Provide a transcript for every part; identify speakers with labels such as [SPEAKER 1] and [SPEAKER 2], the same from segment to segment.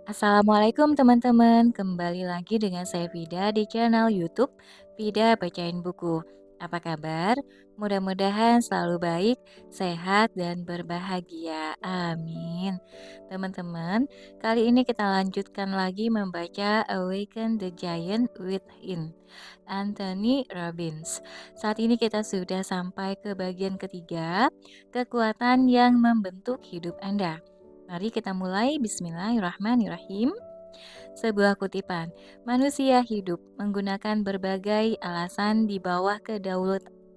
[SPEAKER 1] Assalamualaikum teman-teman, kembali lagi dengan saya Vida di channel YouTube Vida Bacain Buku. Apa kabar? Mudah-mudahan selalu baik, sehat, dan berbahagia. Amin. Teman-teman, kali ini kita lanjutkan lagi membaca Awaken the Giant Within, Anthony Robbins. Saat ini kita sudah sampai ke bagian ketiga, kekuatan yang membentuk hidup Anda. Mari kita mulai. Bismillahirrahmanirrahim. Sebuah kutipan, manusia hidup menggunakan berbagai alasan di bawah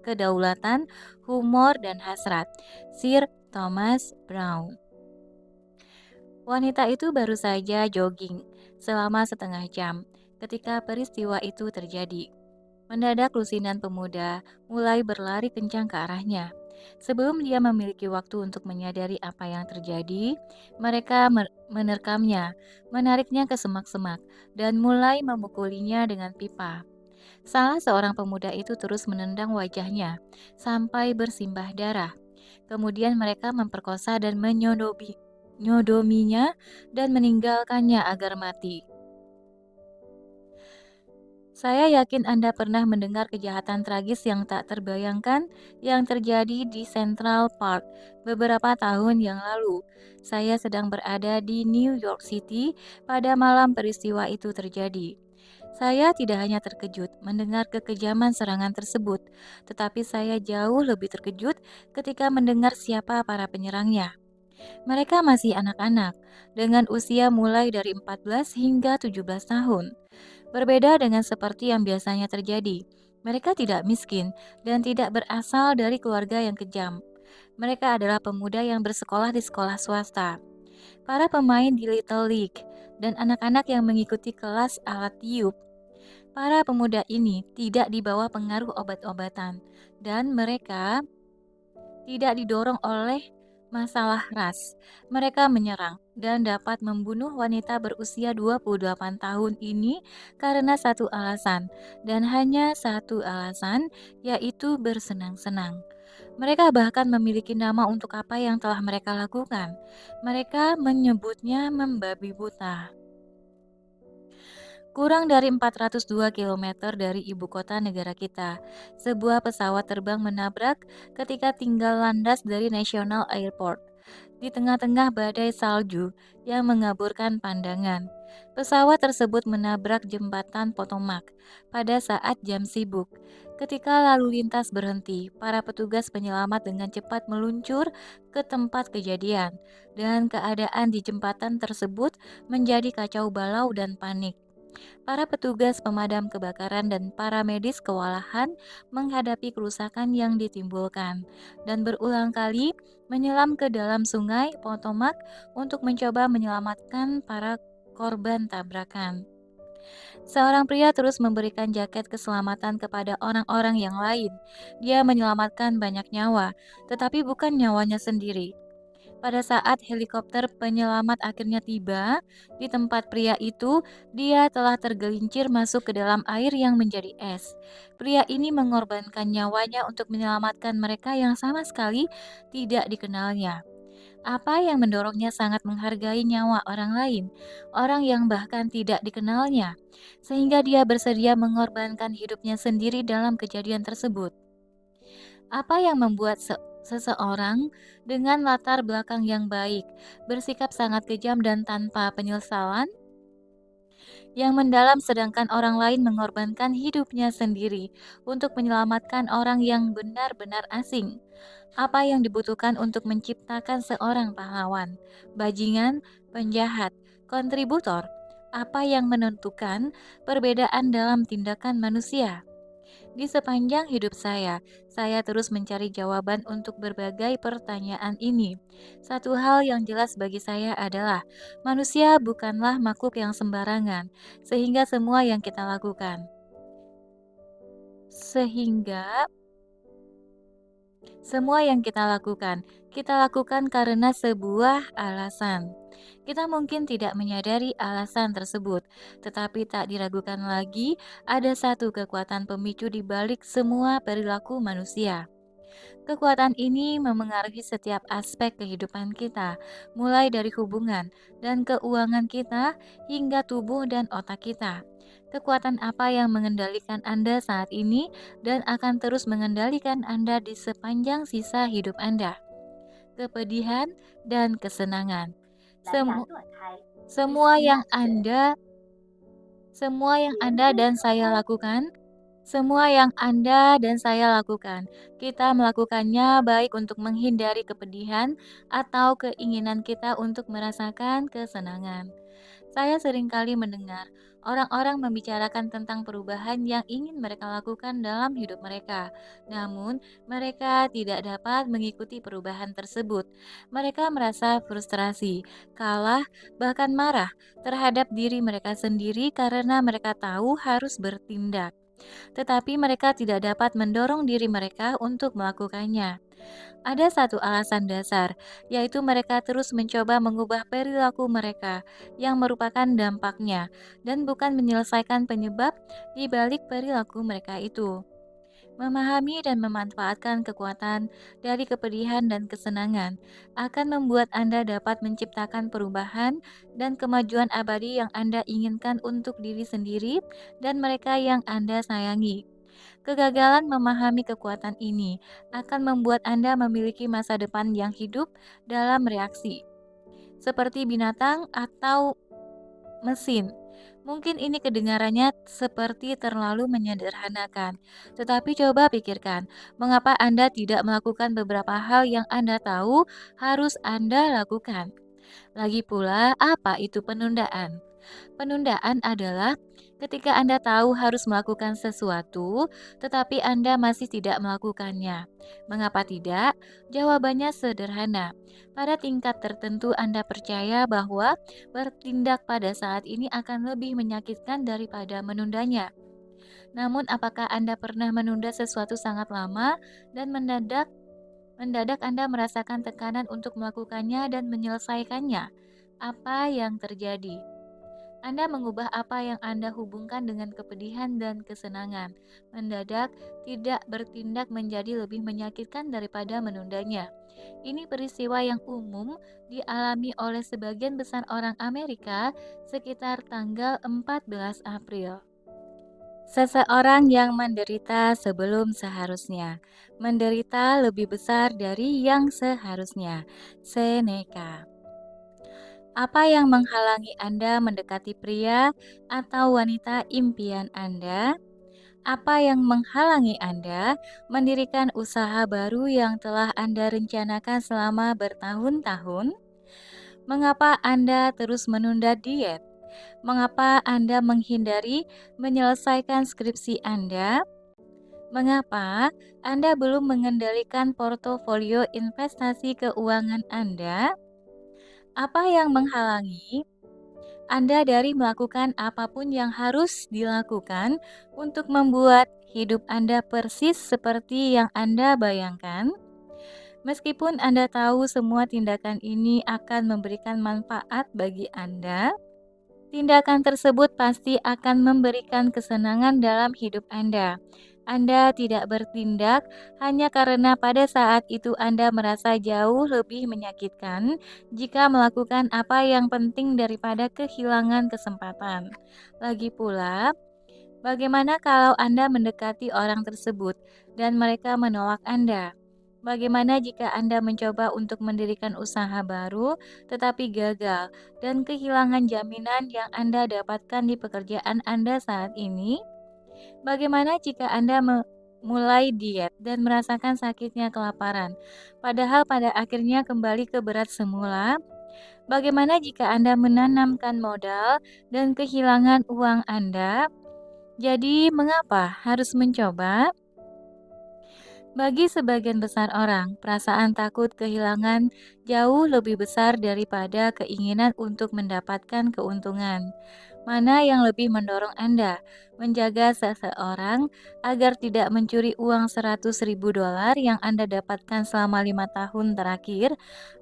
[SPEAKER 1] kedaulatan, humor, dan hasrat. Sir Thomas Browne. Wanita itu baru saja jogging selama setengah jam ketika peristiwa itu terjadi. Mendadak lusinan pemuda mulai berlari kencang ke arahnya. Sebelum dia memiliki waktu untuk menyadari apa yang terjadi, mereka menerkamnya, menariknya ke semak-semak, dan mulai memukulinya dengan pipa. Salah seorang pemuda itu terus menendang wajahnya sampai bersimbah darah. Kemudian mereka memperkosa dan menyodominya dan meninggalkannya agar mati. Saya yakin Anda pernah mendengar kejahatan tragis yang tak terbayangkan yang terjadi di Central Park beberapa tahun yang lalu. Saya sedang berada di New York City pada malam peristiwa itu terjadi. Saya tidak hanya terkejut mendengar kekejaman serangan tersebut, tetapi saya jauh lebih terkejut ketika mendengar siapa para penyerangnya. Mereka masih anak-anak, dengan usia mulai dari 14 hingga 17 tahun. Berbeda dengan seperti yang biasanya terjadi, mereka tidak miskin dan tidak berasal dari keluarga yang kejam. Mereka adalah pemuda yang bersekolah di sekolah swasta, para pemain di Little League, dan anak-anak yang mengikuti kelas alat tiup. Para pemuda ini tidak dibawa pengaruh obat-obatan, dan mereka tidak didorong oleh masalah ras. Mereka menyerang dan dapat membunuh wanita berusia 28 tahun ini karena satu alasan, dan hanya satu alasan, yaitu bersenang-senang. Mereka bahkan memiliki nama untuk apa yang telah mereka lakukan. Mereka menyebutnya membabi buta. Kurang dari 402 kilometer dari ibu kota negara kita, sebuah pesawat terbang menabrak ketika tinggal landas dari National Airport. Di tengah-tengah badai salju yang mengaburkan pandangan, pesawat tersebut menabrak jembatan Potomac pada saat jam sibuk. Ketika lalu lintas berhenti, para petugas penyelamat dengan cepat meluncur ke tempat kejadian, dan keadaan di jembatan tersebut menjadi kacau balau dan panik. Para petugas pemadam kebakaran dan para medis kewalahan menghadapi kerusakan yang ditimbulkan dan berulang kali menyelam ke dalam sungai Potomac untuk mencoba menyelamatkan para korban tabrakan. Seorang pria terus memberikan jaket keselamatan kepada orang-orang yang lain. Dia menyelamatkan banyak nyawa, tetapi bukan nyawanya sendiri. Pada saat helikopter penyelamat akhirnya tiba di tempat pria itu, dia telah tergelincir masuk ke dalam air yang menjadi es. Pria ini mengorbankan nyawanya untuk menyelamatkan mereka yang sama sekali tidak dikenalnya. Apa yang mendorongnya sangat menghargai nyawa orang lain, orang yang bahkan tidak dikenalnya, sehingga dia bersedia mengorbankan hidupnya sendiri dalam kejadian tersebut. Apa yang membuat seseorang dengan latar belakang yang baik bersikap sangat kejam dan tanpa penyesalan yang mendalam, sedangkan orang lain mengorbankan hidupnya sendiri untuk menyelamatkan orang yang benar-benar asing? Apa yang dibutuhkan untuk menciptakan seorang pahlawan, bajingan, penjahat, kontributor? Apa yang menentukan perbedaan dalam tindakan manusia? Di sepanjang hidup saya terus mencari jawaban untuk berbagai pertanyaan ini. Satu hal yang jelas bagi saya adalah manusia bukanlah makhluk yang sembarangan, sehingga semua yang kita lakukan. Sehingga semua yang kita lakukan karena sebuah alasan. Kita mungkin tidak menyadari alasan tersebut, tetapi tak diragukan lagi ada satu kekuatan pemicu di balik semua perilaku manusia. Kekuatan ini memengaruhi setiap aspek kehidupan kita, mulai dari hubungan dan keuangan kita hingga tubuh dan otak kita. Kekuatan apa yang mengendalikan Anda saat ini dan akan terus mengendalikan Anda di sepanjang sisa hidup Anda? Kepedihan dan kesenangan.
[SPEAKER 2] 蓝牙
[SPEAKER 1] Semu-
[SPEAKER 2] 座台
[SPEAKER 1] semua yang
[SPEAKER 2] Disconnected.
[SPEAKER 1] Anda dan saya lakukan, semua yang Anda dan saya lakukan, kita melakukannya baik untuk menghindari kepedihan atau keinginan kita untuk merasakan kesenangan. Saya seringkali mendengar orang-orang membicarakan tentang perubahan yang ingin mereka lakukan dalam hidup mereka. Namun, mereka tidak dapat mengikuti perubahan tersebut. Mereka merasa frustrasi, kalah, bahkan marah terhadap diri mereka sendiri karena mereka tahu harus bertindak, tetapi mereka tidak dapat mendorong diri mereka untuk melakukannya. Ada satu alasan dasar, yaitu mereka terus mencoba mengubah perilaku mereka yang merupakan dampaknya dan bukan menyelesaikan penyebab di balik perilaku mereka itu. Memahami dan memanfaatkan kekuatan dari kepedihan dan kesenangan akan membuat Anda dapat menciptakan perubahan dan kemajuan abadi yang Anda inginkan untuk diri sendiri dan mereka yang Anda sayangi. Kegagalan memahami kekuatan ini akan membuat Anda memiliki masa depan yang hidup dalam reaksi, seperti binatang atau mesin. Mungkin ini kedengarannya seperti terlalu menyederhanakan, tetapi coba pikirkan, mengapa Anda tidak melakukan beberapa hal yang Anda tahu harus Anda lakukan? Lagi pula, apa itu penundaan? Penundaan adalah ketika Anda tahu harus melakukan sesuatu, tetapi Anda masih tidak melakukannya. Mengapa tidak? Jawabannya sederhana. Pada tingkat tertentu, Anda percaya bahwa bertindak pada saat ini akan lebih menyakitkan daripada menundanya. Namun, apakah Anda pernah menunda sesuatu sangat lama dan mendadak Anda merasakan tekanan untuk melakukannya dan menyelesaikannya? Apa yang terjadi? Anda mengubah apa yang Anda hubungkan dengan kepedihan dan kesenangan. Mendadak, tidak bertindak menjadi lebih menyakitkan daripada menundanya. Ini peristiwa yang umum dialami oleh sebagian besar orang Amerika sekitar tanggal 14 April. Seseorang yang menderita sebelum seharusnya, menderita lebih besar dari yang seharusnya. Seneca. Apa yang menghalangi Anda mendekati pria atau wanita impian Anda? Apa yang menghalangi Anda mendirikan usaha baru yang telah Anda rencanakan selama bertahun-tahun? Mengapa Anda terus menunda diet? Mengapa Anda menghindari menyelesaikan skripsi Anda? Mengapa Anda belum mengendalikan portofolio investasi keuangan Anda? Apa yang menghalangi Anda dari melakukan apapun yang harus dilakukan untuk membuat hidup Anda persis seperti yang Anda bayangkan? Meskipun Anda tahu semua tindakan ini akan memberikan manfaat bagi Anda, tindakan tersebut pasti akan memberikan kesenangan dalam hidup Anda. Anda tidak bertindak hanya karena pada saat itu Anda merasa jauh lebih menyakitkan jika melakukan apa yang penting daripada kehilangan kesempatan. Lagi pula, bagaimana kalau Anda mendekati orang tersebut dan mereka menolak Anda? Bagaimana jika Anda mencoba untuk mendirikan usaha baru tetapi gagal dan kehilangan jaminan yang Anda dapatkan di pekerjaan Anda saat ini? Bagaimana jika Anda mulai diet dan merasakan sakitnya kelaparan, padahal pada akhirnya kembali ke berat semula? Bagaimana jika Anda menanamkan modal dan kehilangan uang Anda? Jadi, mengapa harus mencoba? Bagi sebagian besar orang, perasaan takut kehilangan jauh lebih besar daripada keinginan untuk mendapatkan keuntungan. Mana yang lebih mendorong Anda menjaga seseorang agar tidak mencuri uang 100.000 dolar yang Anda dapatkan selama 5 tahun terakhir,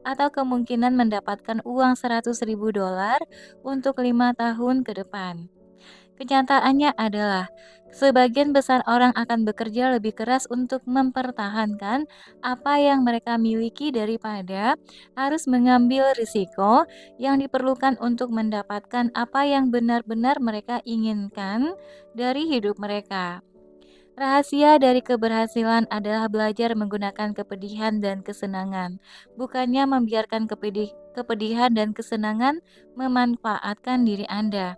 [SPEAKER 1] atau kemungkinan mendapatkan uang 100.000 dolar untuk 5 tahun ke depan? Kenyataannya adalah sebagian besar orang akan bekerja lebih keras untuk mempertahankan apa yang mereka miliki daripada harus mengambil risiko yang diperlukan untuk mendapatkan apa yang benar-benar mereka inginkan dari hidup mereka. Rahasia dari keberhasilan adalah belajar menggunakan kepedihan dan kesenangan, bukannya membiarkan kepedihan dan kesenangan memanfaatkan diri Anda.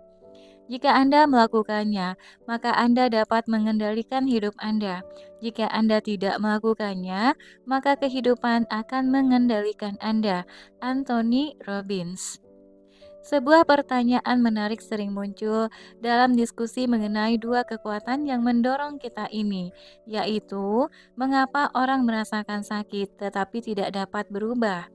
[SPEAKER 1] Jika Anda melakukannya, maka Anda dapat mengendalikan hidup Anda. Jika Anda tidak melakukannya, maka kehidupan akan mengendalikan Anda. Anthony Robbins. Sebuah pertanyaan menarik sering muncul dalam diskusi mengenai dua kekuatan yang mendorong kita ini, yaitu mengapa orang merasakan sakit tetapi tidak dapat berubah.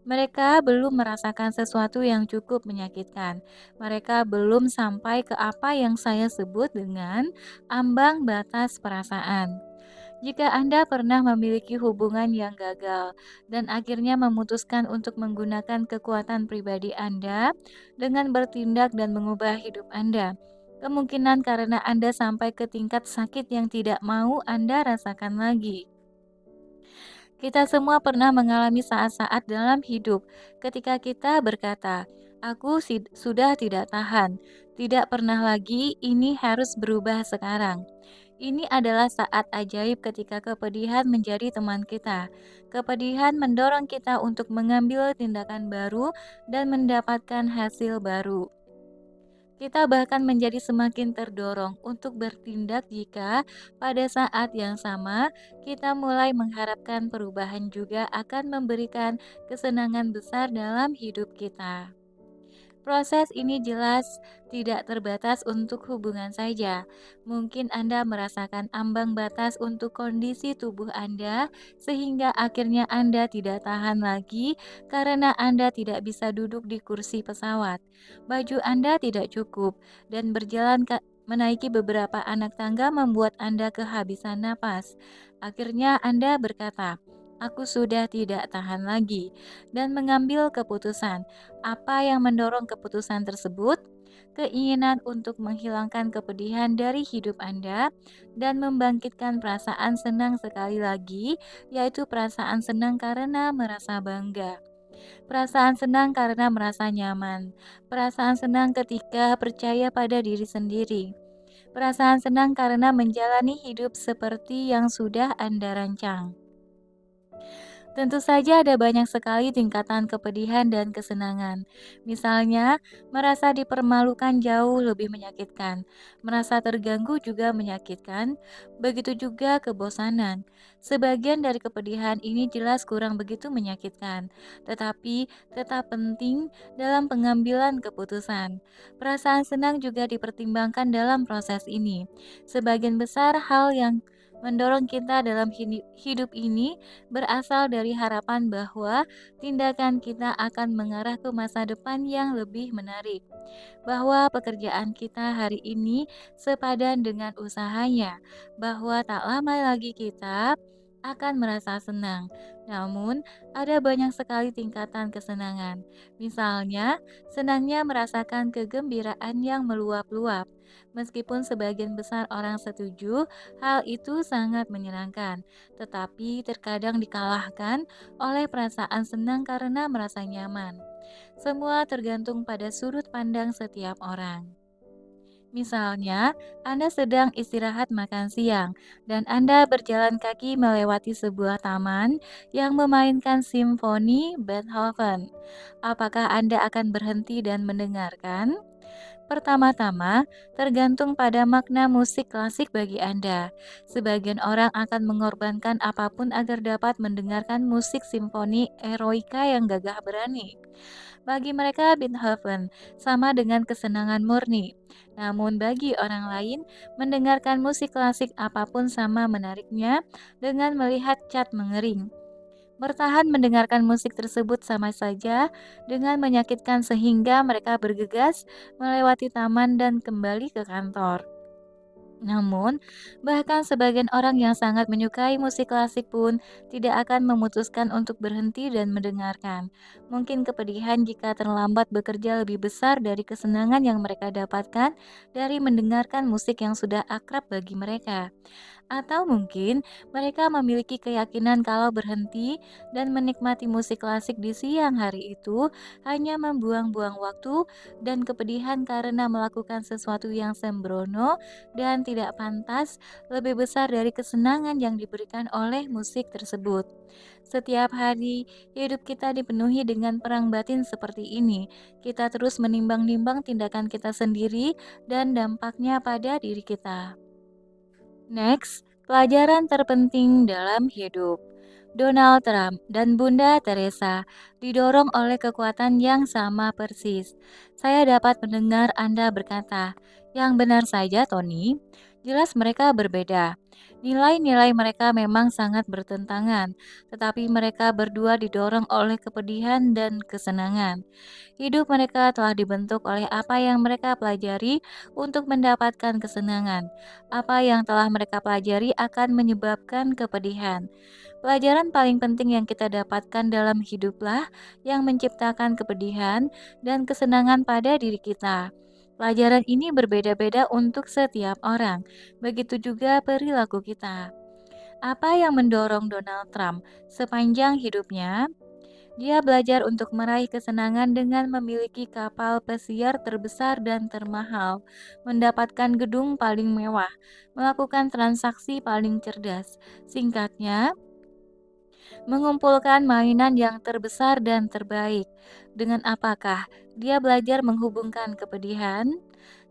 [SPEAKER 1] Mereka belum merasakan sesuatu yang cukup menyakitkan. Mereka belum sampai ke apa yang saya sebut dengan ambang batas perasaan. Jika Anda pernah memiliki hubungan yang gagal dan akhirnya memutuskan untuk menggunakan kekuatan pribadi Anda dengan bertindak dan mengubah hidup Anda, kemungkinan karena Anda sampai ke tingkat sakit yang tidak mau Anda rasakan lagi. Kita semua pernah mengalami saat-saat dalam hidup ketika kita berkata, "Aku sudah tidak tahan, tidak pernah lagi, ini harus berubah sekarang." Ini adalah saat ajaib ketika kepedihan menjadi teman kita. Kepedihan mendorong kita untuk mengambil tindakan baru dan mendapatkan hasil baru. Kita bahkan menjadi semakin terdorong untuk bertindak jika pada saat yang sama kita mulai mengharapkan perubahan juga akan memberikan kesenangan besar dalam hidup kita. Proses ini jelas tidak terbatas untuk hubungan saja. Mungkin Anda merasakan ambang batas untuk kondisi tubuh Anda, sehingga akhirnya Anda tidak tahan lagi karena Anda tidak bisa duduk di kursi pesawat. Baju Anda tidak cukup, dan menaiki beberapa anak tangga membuat Anda kehabisan napas. Akhirnya Anda berkata, "Aku sudah tidak tahan lagi," dan mengambil keputusan. Apa yang mendorong keputusan tersebut? Keinginan untuk menghilangkan kepedihan dari hidup Anda dan membangkitkan perasaan senang sekali lagi, yaitu perasaan senang karena merasa bangga. Perasaan senang karena merasa nyaman. Perasaan senang ketika percaya pada diri sendiri. Perasaan senang karena menjalani hidup seperti yang sudah Anda rancang. Tentu saja ada banyak sekali tingkatan kepedihan dan kesenangan. Misalnya, merasa dipermalukan jauh lebih menyakitkan. Merasa terganggu juga menyakitkan. Begitu juga kebosanan. Sebagian dari kepedihan ini jelas kurang begitu menyakitkan, tetapi tetap penting dalam pengambilan keputusan. Perasaan senang juga dipertimbangkan dalam proses ini. Sebagian besar hal yang mendorong kita dalam hidup ini berasal dari harapan bahwa tindakan kita akan mengarah ke masa depan yang lebih menarik, bahwa pekerjaan kita hari ini sepadan dengan usahanya, bahwa tak lama lagi kita akan merasa senang. Namun, ada banyak sekali tingkatan kesenangan. Misalnya, senangnya merasakan kegembiraan yang meluap-luap. Meskipun sebagian besar orang setuju, hal itu sangat menyenangkan, tetapi terkadang dikalahkan oleh perasaan senang karena merasa nyaman. Semua tergantung pada sudut pandang setiap orang. Misalnya, Anda sedang istirahat makan siang dan Anda berjalan kaki melewati sebuah taman yang memainkan simfoni Beethoven. Apakah Anda akan berhenti dan mendengarkan? Pertama-tama, tergantung pada makna musik klasik bagi Anda. Sebagian orang akan mengorbankan apapun agar dapat mendengarkan musik simfoni eroika yang gagah berani. Bagi mereka, Beethoven sama dengan kesenangan murni. Namun bagi orang lain, mendengarkan musik klasik apapun sama menariknya dengan melihat cat mengering. Bertahan mendengarkan musik tersebut sama saja dengan menyakitkan sehingga mereka bergegas melewati taman dan kembali ke kantor. Namun, bahkan sebagian orang yang sangat menyukai musik klasik pun tidak akan memutuskan untuk berhenti dan mendengarkan. Mungkin kepedihan jika terlambat bekerja lebih besar dari kesenangan yang mereka dapatkan dari mendengarkan musik yang sudah akrab bagi mereka. Atau mungkin mereka memiliki keyakinan kalau berhenti dan menikmati musik klasik di siang hari itu hanya membuang-buang waktu dan kepedihan karena melakukan sesuatu yang sembrono dan tidak pantas lebih besar dari kesenangan yang diberikan oleh musik tersebut. Setiap hari, hidup kita dipenuhi dengan perang batin seperti ini. Kita terus menimbang-nimbang tindakan kita sendiri dan dampaknya pada diri kita. Next, pelajaran terpenting dalam hidup. Donald Trump dan Bunda Teresa didorong oleh kekuatan yang sama persis. Saya dapat mendengar Anda berkata, "Yang benar saja, Tony." Jelas mereka berbeda. Nilai-nilai mereka memang sangat bertentangan, tetapi mereka berdua didorong oleh kepedihan dan kesenangan. Hidup mereka telah dibentuk oleh apa yang mereka pelajari untuk mendapatkan kesenangan. Apa yang telah mereka pelajari akan menyebabkan kepedihan. Pelajaran paling penting yang kita dapatkan dalam hiduplah yang menciptakan kepedihan dan kesenangan pada diri kita. Pelajaran ini berbeda-beda untuk setiap orang, begitu juga perilaku kita. Apa yang mendorong Donald Trump sepanjang hidupnya? Dia belajar untuk meraih kesenangan dengan memiliki kapal pesiar terbesar dan termahal, mendapatkan gedung paling mewah, melakukan transaksi paling cerdas. Singkatnya, mengumpulkan mainan yang terbesar dan terbaik. Dengan apakah dia belajar menghubungkan kepedihan?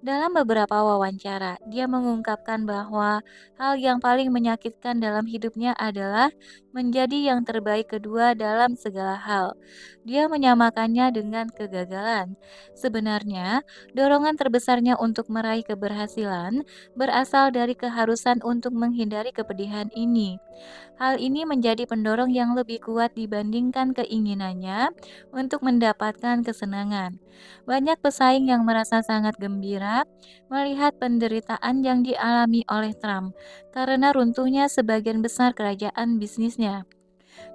[SPEAKER 1] Dalam beberapa wawancara, dia mengungkapkan bahwa hal yang paling menyakitkan dalam hidupnya adalah menjadi yang terbaik kedua dalam segala hal. Dia menyamakannya dengan kegagalan. Sebenarnya, dorongan terbesarnya untuk meraih keberhasilan berasal dari keharusan untuk menghindari kepedihan ini. Hal ini menjadi pendorong yang lebih kuat dibandingkan keinginannya untuk mendapatkan kesenangan. Banyak pesaing yang merasa sangat gembira melihat penderitaan yang dialami oleh Trump karena runtuhnya sebagian besar kerajaan bisnisnya.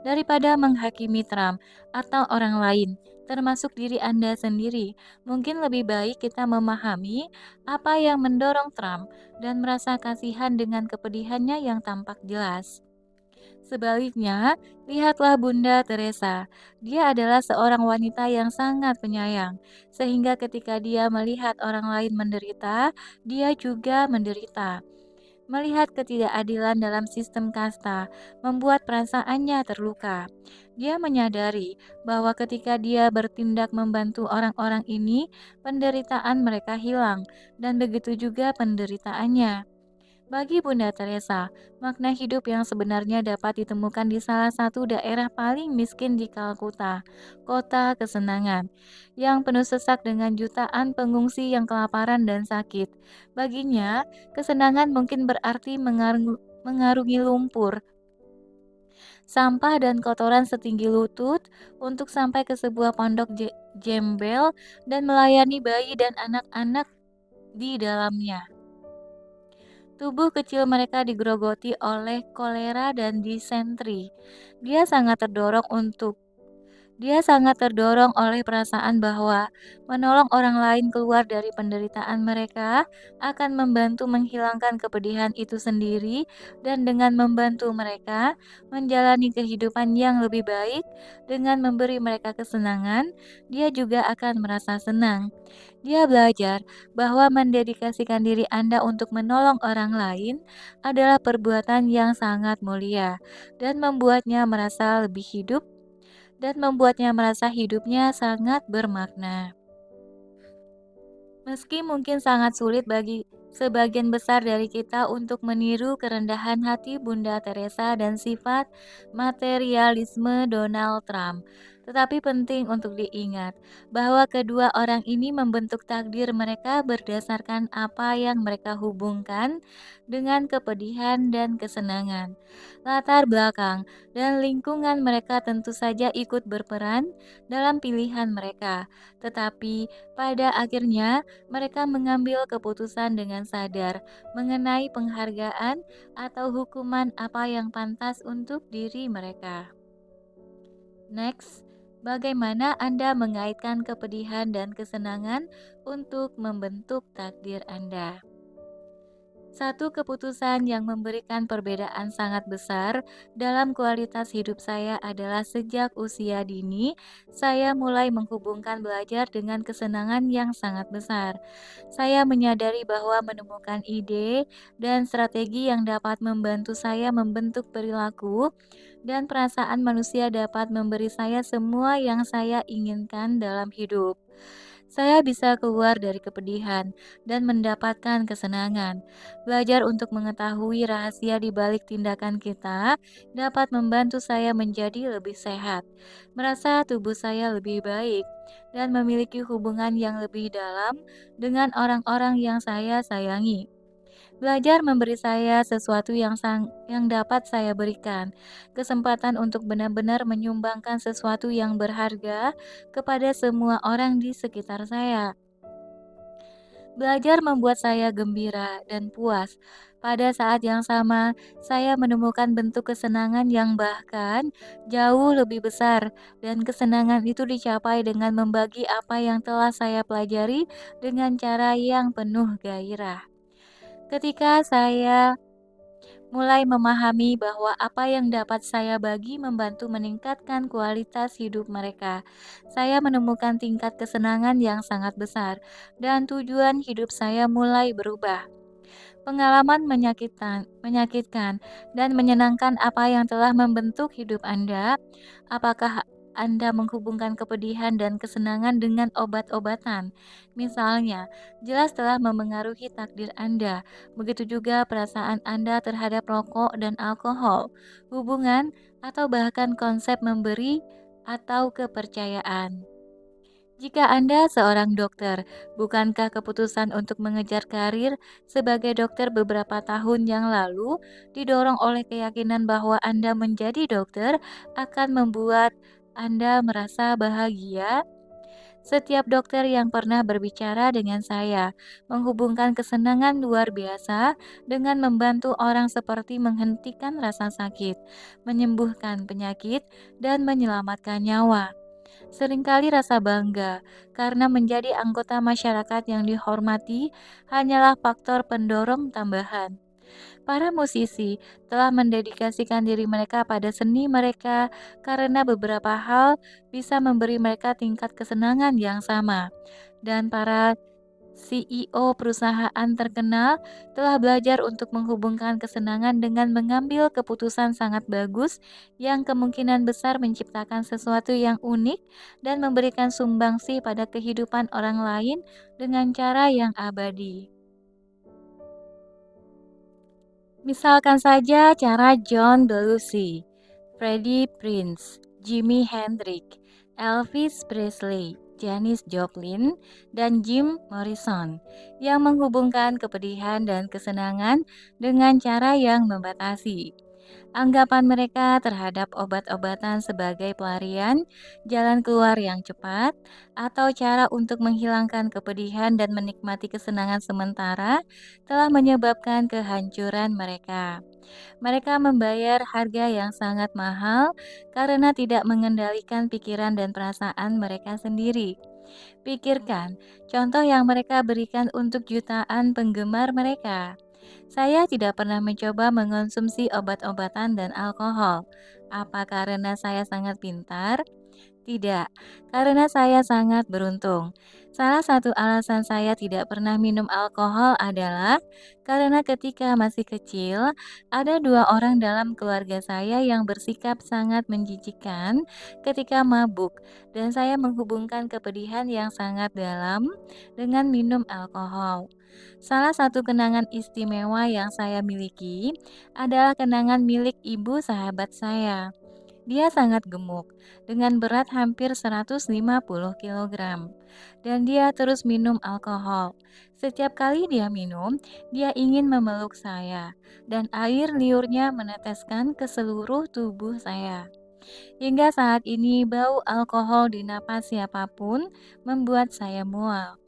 [SPEAKER 1] Daripada menghakimi Trump atau orang lain, termasuk diri Anda sendiri, mungkin lebih baik kita memahami apa yang mendorong Trump dan merasa kasihan dengan kepedihannya yang tampak jelas. Sebaliknya, lihatlah Bunda Teresa. Dia adalah seorang wanita yang sangat penyayang, sehingga ketika dia melihat orang lain menderita, dia juga menderita. Melihat ketidakadilan dalam sistem kasta membuat perasaannya terluka. Dia menyadari bahwa ketika dia bertindak membantu orang-orang ini, penderitaan mereka hilang, dan begitu juga penderitaannya. Bagi Bunda Teresa, makna hidup yang sebenarnya dapat ditemukan di salah satu daerah paling miskin di Kalkuta, kota kesenangan, yang penuh sesak dengan jutaan pengungsi yang kelaparan dan sakit. Baginya, kesenangan mungkin berarti mengarungi lumpur, sampah dan kotoran setinggi lutut untuk sampai ke sebuah pondok jembel dan melayani bayi dan anak-anak di dalamnya. Tubuh kecil mereka digerogoti oleh kolera dan disentri. Dia sangat terdorong untuk Dia sangat terdorong oleh perasaan bahwa menolong orang lain keluar dari penderitaan mereka akan membantu menghilangkan kepedihan itu sendiri, dan dengan membantu mereka menjalani kehidupan yang lebih baik dengan memberi mereka kesenangan, dia juga akan merasa senang. Dia belajar bahwa mendedikasikan diri Anda untuk menolong orang lain adalah perbuatan yang sangat mulia dan membuatnya merasa hidupnya sangat bermakna. Meski mungkin sangat sulit bagi sebagian besar dari kita untuk meniru kerendahan hati Bunda Teresa dan sifat materialisme Donald Trump, Tetapi penting untuk diingat bahwa kedua orang ini membentuk takdir mereka berdasarkan apa yang mereka hubungkan dengan kepedihan dan kesenangan. Latar belakang dan lingkungan mereka tentu saja ikut berperan dalam pilihan mereka, tetapi pada akhirnya mereka mengambil keputusan dengan sadar mengenai penghargaan atau hukuman apa yang pantas untuk diri mereka. Next, bagaimana Anda mengaitkan kepedihan dan kesenangan untuk membentuk takdir Anda? Satu keputusan yang memberikan perbedaan sangat besar dalam kualitas hidup saya adalah sejak usia dini, saya mulai menghubungkan belajar dengan kesenangan yang sangat besar. Saya menyadari bahwa menemukan ide dan strategi yang dapat membantu saya membentuk perilaku dan perasaan manusia dapat memberi saya semua yang saya inginkan dalam hidup. Saya bisa keluar dari kepedihan dan mendapatkan kesenangan. Belajar untuk mengetahui rahasia di balik tindakan kita dapat membantu saya menjadi lebih sehat, merasa tubuh saya lebih baik, dan memiliki hubungan yang lebih dalam dengan orang-orang yang saya sayangi. Belajar memberi saya sesuatu yang dapat saya berikan, kesempatan untuk benar-benar menyumbangkan sesuatu yang berharga kepada semua orang di sekitar saya. Belajar membuat saya gembira dan puas. Pada saat yang sama, saya menemukan bentuk kesenangan yang bahkan jauh lebih besar, dan kesenangan itu dicapai dengan membagi apa yang telah saya pelajari dengan cara yang penuh gairah. Ketika saya mulai memahami bahwa apa yang dapat saya bagi membantu meningkatkan kualitas hidup mereka. Saya menemukan tingkat kesenangan yang sangat besar, dan tujuan hidup saya mulai berubah. Pengalaman menyakitkan dan menyenangkan apa yang telah membentuk hidup Anda? Apakah Anda menghubungkan kepedihan dan kesenangan dengan obat-obatan? Misalnya, jelas telah memengaruhi takdir Anda. Begitu juga perasaan Anda terhadap rokok dan alkohol, hubungan, atau bahkan konsep memberi atau kepercayaan. Jika Anda seorang dokter, bukankah keputusan untuk mengejar karir sebagai dokter beberapa tahun yang lalu didorong oleh keyakinan bahwa Anda menjadi dokter akan membuat Anda merasa bahagia? Setiap dokter yang pernah berbicara dengan saya menghubungkan kesenangan luar biasa dengan membantu orang seperti menghentikan rasa sakit, menyembuhkan penyakit, dan menyelamatkan nyawa. Seringkali rasa bangga karena menjadi anggota masyarakat yang dihormati hanyalah faktor pendorong tambahan. Para musisi telah mendedikasikan diri mereka pada seni mereka karena beberapa hal bisa memberi mereka tingkat kesenangan yang sama. Dan para CEO perusahaan terkenal telah belajar untuk menghubungkan kesenangan dengan mengambil keputusan sangat bagus yang kemungkinan besar menciptakan sesuatu yang unik dan memberikan sumbangsi pada kehidupan orang lain dengan cara yang abadi. Misalkan saja cara John Belushi, Freddie Prinze, Jimi Hendrix, Elvis Presley, Janis Joplin, dan Jim Morrison yang menghubungkan kepedihan dan kesenangan dengan cara yang membatasi. Anggapan mereka terhadap obat-obatan sebagai pelarian, jalan keluar yang cepat, atau cara untuk menghilangkan kepedihan dan menikmati kesenangan sementara telah menyebabkan kehancuran mereka. Mereka membayar harga yang sangat mahal karena tidak mengendalikan pikiran dan perasaan mereka sendiri. Pikirkan contoh yang mereka berikan untuk jutaan penggemar mereka. Saya tidak pernah mencoba mengonsumsi obat-obatan dan alkohol. Apa karena saya sangat pintar? Tidak, karena saya sangat beruntung. Salah satu alasan saya tidak pernah minum alkohol adalah karena ketika masih kecil, ada dua orang dalam keluarga saya yang bersikap sangat menjijikan ketika mabuk, dan saya menghubungkan kepedihan yang sangat dalam dengan minum alkohol. Salah satu kenangan istimewa yang saya miliki adalah kenangan milik ibu sahabat saya. Dia sangat gemuk, dengan berat hampir 150 kilogram, dan dia terus minum alkohol. Setiap kali dia minum, dia ingin memeluk saya, dan air liurnya meneteskan ke seluruh tubuh saya. Hingga saat ini, bau alkohol di napas siapapun membuat saya mual.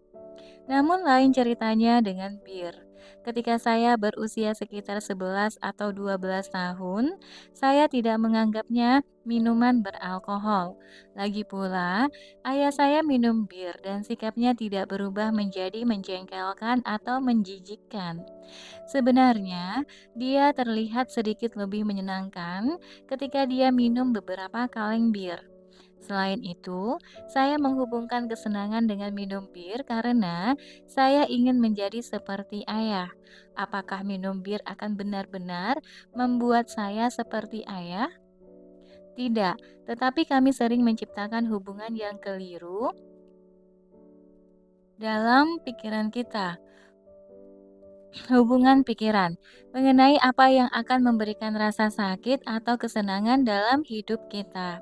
[SPEAKER 1] Namun lain ceritanya dengan bir. Ketika saya berusia sekitar 11 atau 12 tahun, saya tidak menganggapnya minuman beralkohol. Lagi pula, ayah saya minum bir dan sikapnya tidak berubah menjadi menjengkelkan atau menjijikkan. Sebenarnya, dia terlihat sedikit lebih menyenangkan ketika dia minum beberapa kaleng bir. Selain itu, saya menghubungkan kesenangan dengan minum bir karena saya ingin menjadi seperti ayah. Apakah minum bir akan benar-benar membuat saya seperti ayah? Tidak, tetapi kami sering menciptakan hubungan yang keliru dalam pikiran kita. Hubungan pikiran mengenai apa yang akan memberikan rasa sakit atau kesenangan dalam hidup kita.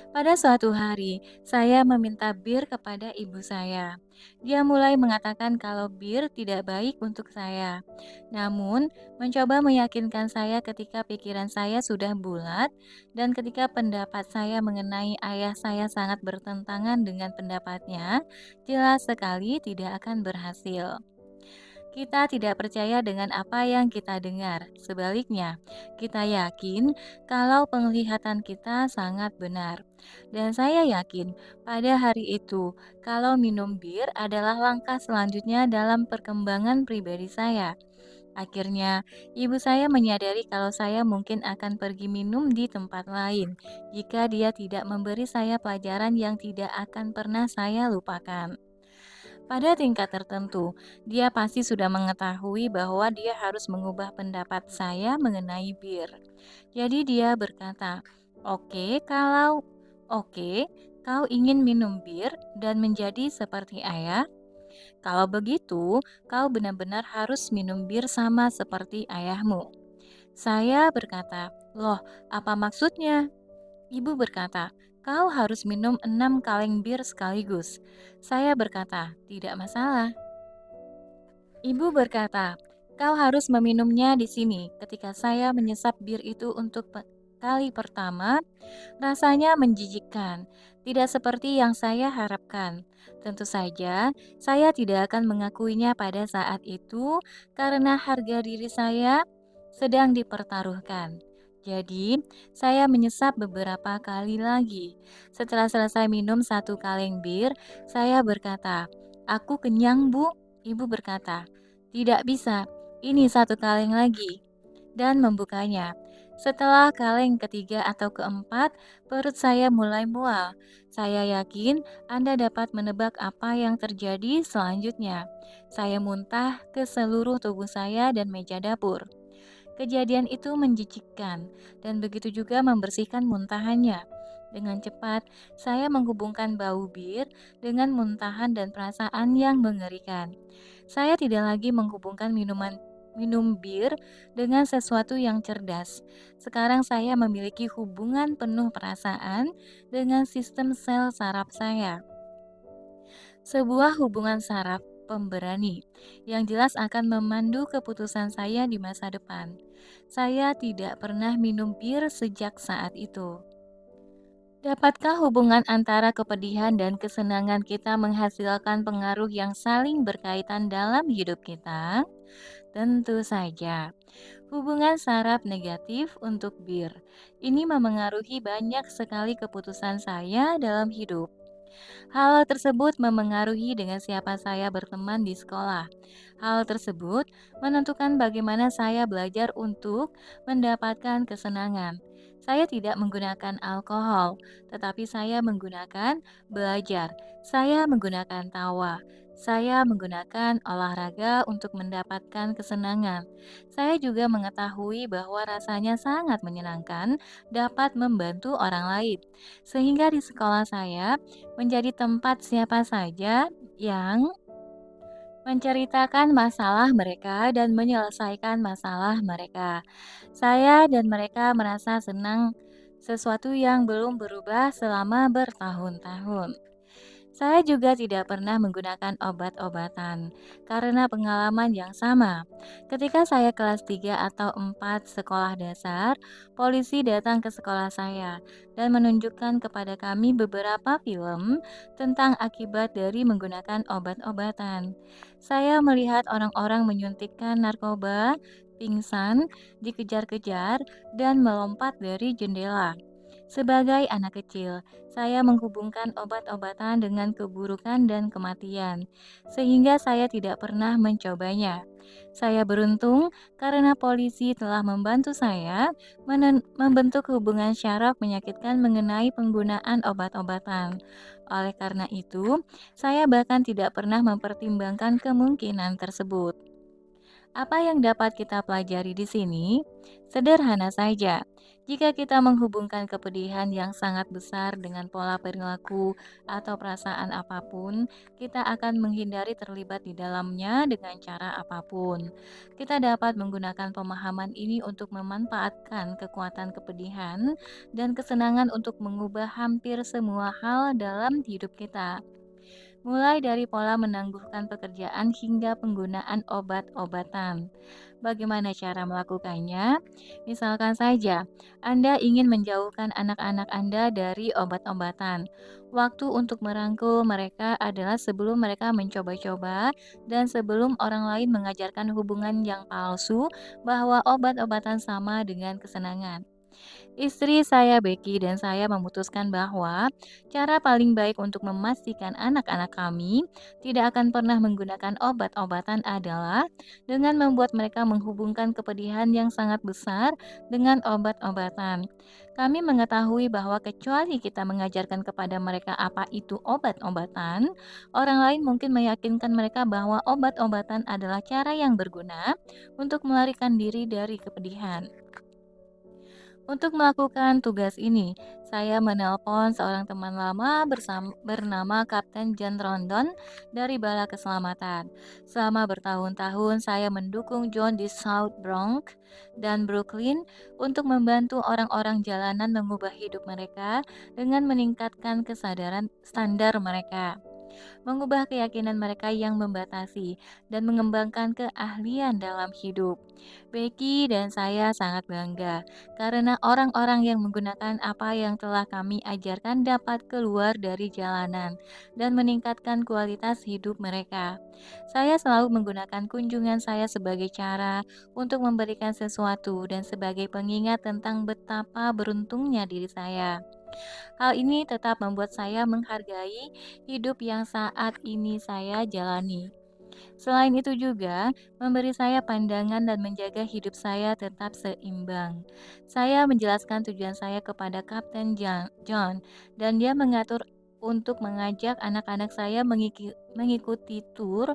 [SPEAKER 1] Pada suatu hari, saya meminta bir kepada ibu saya. Dia mulai mengatakan kalau bir tidak baik untuk saya. Namun, mencoba meyakinkan saya ketika pikiran saya sudah bulat dan ketika pendapat saya mengenai ayah saya sangat bertentangan dengan pendapatnya, jelas sekali tidak akan berhasil. Kita tidak percaya dengan apa yang kita dengar. Sebaliknya, kita yakin kalau penglihatan kita sangat benar. Dan saya yakin pada hari itu, kalau minum bir adalah langkah selanjutnya dalam perkembangan pribadi saya. Akhirnya, ibu saya menyadari kalau saya mungkin akan pergi minum di tempat lain jika dia tidak memberi saya pelajaran yang tidak akan pernah saya lupakan. Pada tingkat tertentu, dia pasti sudah mengetahui bahwa dia harus mengubah pendapat saya mengenai bir. Jadi dia berkata, "Oke, oke, kau ingin minum bir dan menjadi seperti ayah? Kalau begitu, kau benar-benar harus minum bir sama seperti ayahmu." Saya berkata, "Loh, apa maksudnya?" Ibu berkata, "Kau harus minum 6 kaleng bir sekaligus." Saya berkata, "Tidak masalah." Ibu berkata, "Kau harus meminumnya di sini." Ketika saya menyesap bir itu untuk kali pertama, rasanya menjijikkan, tidak seperti yang saya harapkan. Tentu saja, saya tidak akan mengakuinya pada saat itu karena harga diri saya sedang dipertaruhkan. Jadi, saya menyesap beberapa kali lagi. Setelah selesai minum satu kaleng bir, saya berkata, "Aku kenyang, Bu." Ibu berkata, "Tidak bisa, ini satu kaleng lagi." Dan membukanya. Setelah kaleng ketiga atau keempat, perut saya mulai mual. Saya yakin Anda dapat menebak apa yang terjadi selanjutnya. Saya muntah ke seluruh tubuh saya dan meja dapur. Kejadian itu menjijikkan, dan begitu juga membersihkan muntahannya. Dengan cepat, saya menghubungkan bau bir dengan muntahan dan perasaan yang mengerikan. Saya tidak lagi menghubungkan minum bir dengan sesuatu yang cerdas. Sekarang saya memiliki hubungan penuh perasaan dengan sistem sel saraf saya. Sebuah hubungan saraf pemberani yang jelas akan memandu keputusan saya di masa depan. Saya tidak pernah minum bir sejak saat itu. Dapatkah hubungan antara kepedihan dan kesenangan kita menghasilkan pengaruh yang saling berkaitan dalam hidup kita? Tentu saja. Hubungan saraf negatif untuk bir. Ini memengaruhi banyak sekali keputusan saya dalam hidup. Hal tersebut memengaruhi dengan siapa saya berteman di sekolah. Hal tersebut menentukan bagaimana saya belajar untuk mendapatkan kesenangan. Saya tidak menggunakan alkohol, tetapi saya menggunakan belajar. Saya menggunakan tawa. Saya menggunakan olahraga untuk mendapatkan kesenangan. Saya juga mengetahui bahwa rasanya sangat menyenangkan dapat membantu orang lain. Sehingga di sekolah saya, menjadi tempat siapa saja yang menceritakan masalah mereka dan menyelesaikan masalah mereka. Saya dan mereka merasa senang sesuatu yang belum berubah selama bertahun-tahun. Saya juga tidak pernah menggunakan obat-obatan karena pengalaman yang sama. Ketika saya kelas 3 atau 4 sekolah dasar, polisi datang ke sekolah saya dan menunjukkan kepada kami beberapa film tentang akibat dari menggunakan obat-obatan. Saya melihat orang-orang menyuntikkan narkoba, pingsan, dikejar-kejar, dan melompat dari jendela. Sebagai anak kecil, saya menghubungkan obat-obatan dengan keburukan dan kematian, sehingga saya tidak pernah mencobanya. Saya beruntung karena polisi telah membantu saya membentuk hubungan syaraf menyakitkan mengenai penggunaan obat-obatan. Oleh karena itu, saya bahkan tidak pernah mempertimbangkan kemungkinan tersebut. Apa yang dapat kita pelajari di sini? Sederhana saja. Jika kita menghubungkan kepedihan yang sangat besar dengan pola perilaku atau perasaan apapun, kita akan menghindari terlibat di dalamnya dengan cara apapun. Kita dapat menggunakan pemahaman ini untuk memanfaatkan kekuatan kepedihan dan kesenangan untuk mengubah hampir semua hal dalam hidup kita, mulai dari pola menangguhkan pekerjaan hingga penggunaan obat-obatan. Bagaimana cara melakukannya? Misalkan saja, Anda ingin menjauhkan anak-anak Anda dari obat-obatan. Waktu untuk merangkul mereka adalah sebelum mereka mencoba-coba dan sebelum orang lain mengajarkan hubungan yang palsu bahwa obat-obatan sama dengan kesenangan. Istri saya, Becky, dan saya memutuskan bahwa cara paling baik untuk memastikan anak-anak kami tidak akan pernah menggunakan obat-obatan adalah dengan membuat mereka menghubungkan kepedihan yang sangat besar dengan obat-obatan. Kami mengetahui bahwa kecuali kita mengajarkan kepada mereka apa itu obat-obatan, orang lain mungkin meyakinkan mereka bahwa obat-obatan adalah cara yang berguna untuk melarikan diri dari kepedihan. Untuk melakukan tugas ini, saya menelpon seorang teman lama bernama Kapten John Rondon dari Bala Keselamatan. Selama bertahun-tahun, saya mendukung John di South Bronx dan Brooklyn untuk membantu orang-orang jalanan mengubah hidup mereka dengan meningkatkan kesadaran standar mereka, mengubah keyakinan mereka yang membatasi, dan mengembangkan keahlian dalam hidup. Becky dan saya sangat bangga karena orang-orang yang menggunakan apa yang telah kami ajarkan dapat keluar dari jalanan dan meningkatkan kualitas hidup mereka. Saya selalu menggunakan kunjungan saya sebagai cara untuk memberikan sesuatu dan sebagai pengingat tentang betapa beruntungnya diri saya. Hal ini tetap membuat saya menghargai hidup yang saat ini saya jalani. Selain itu juga memberi saya pandangan dan menjaga hidup saya tetap seimbang. Saya menjelaskan tujuan saya kepada Kapten John, dan dia mengatur untuk mengajak anak-anak saya mengikuti tur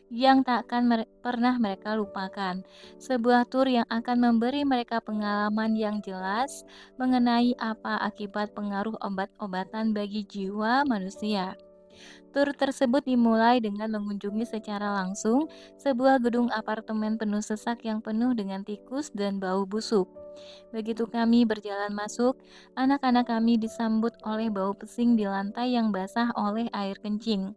[SPEAKER 1] yang pernah mereka lupakan. Sebuah tur yang akan memberi mereka pengalaman yang jelas mengenai apa akibat pengaruh obat-obatan bagi jiwa manusia. Tur tersebut dimulai dengan mengunjungi secara langsung sebuah gedung apartemen penuh sesak yang penuh dengan tikus dan bau busuk. Begitu kami berjalan masuk, anak-anak kami disambut oleh bau pesing di lantai yang basah oleh air kencing.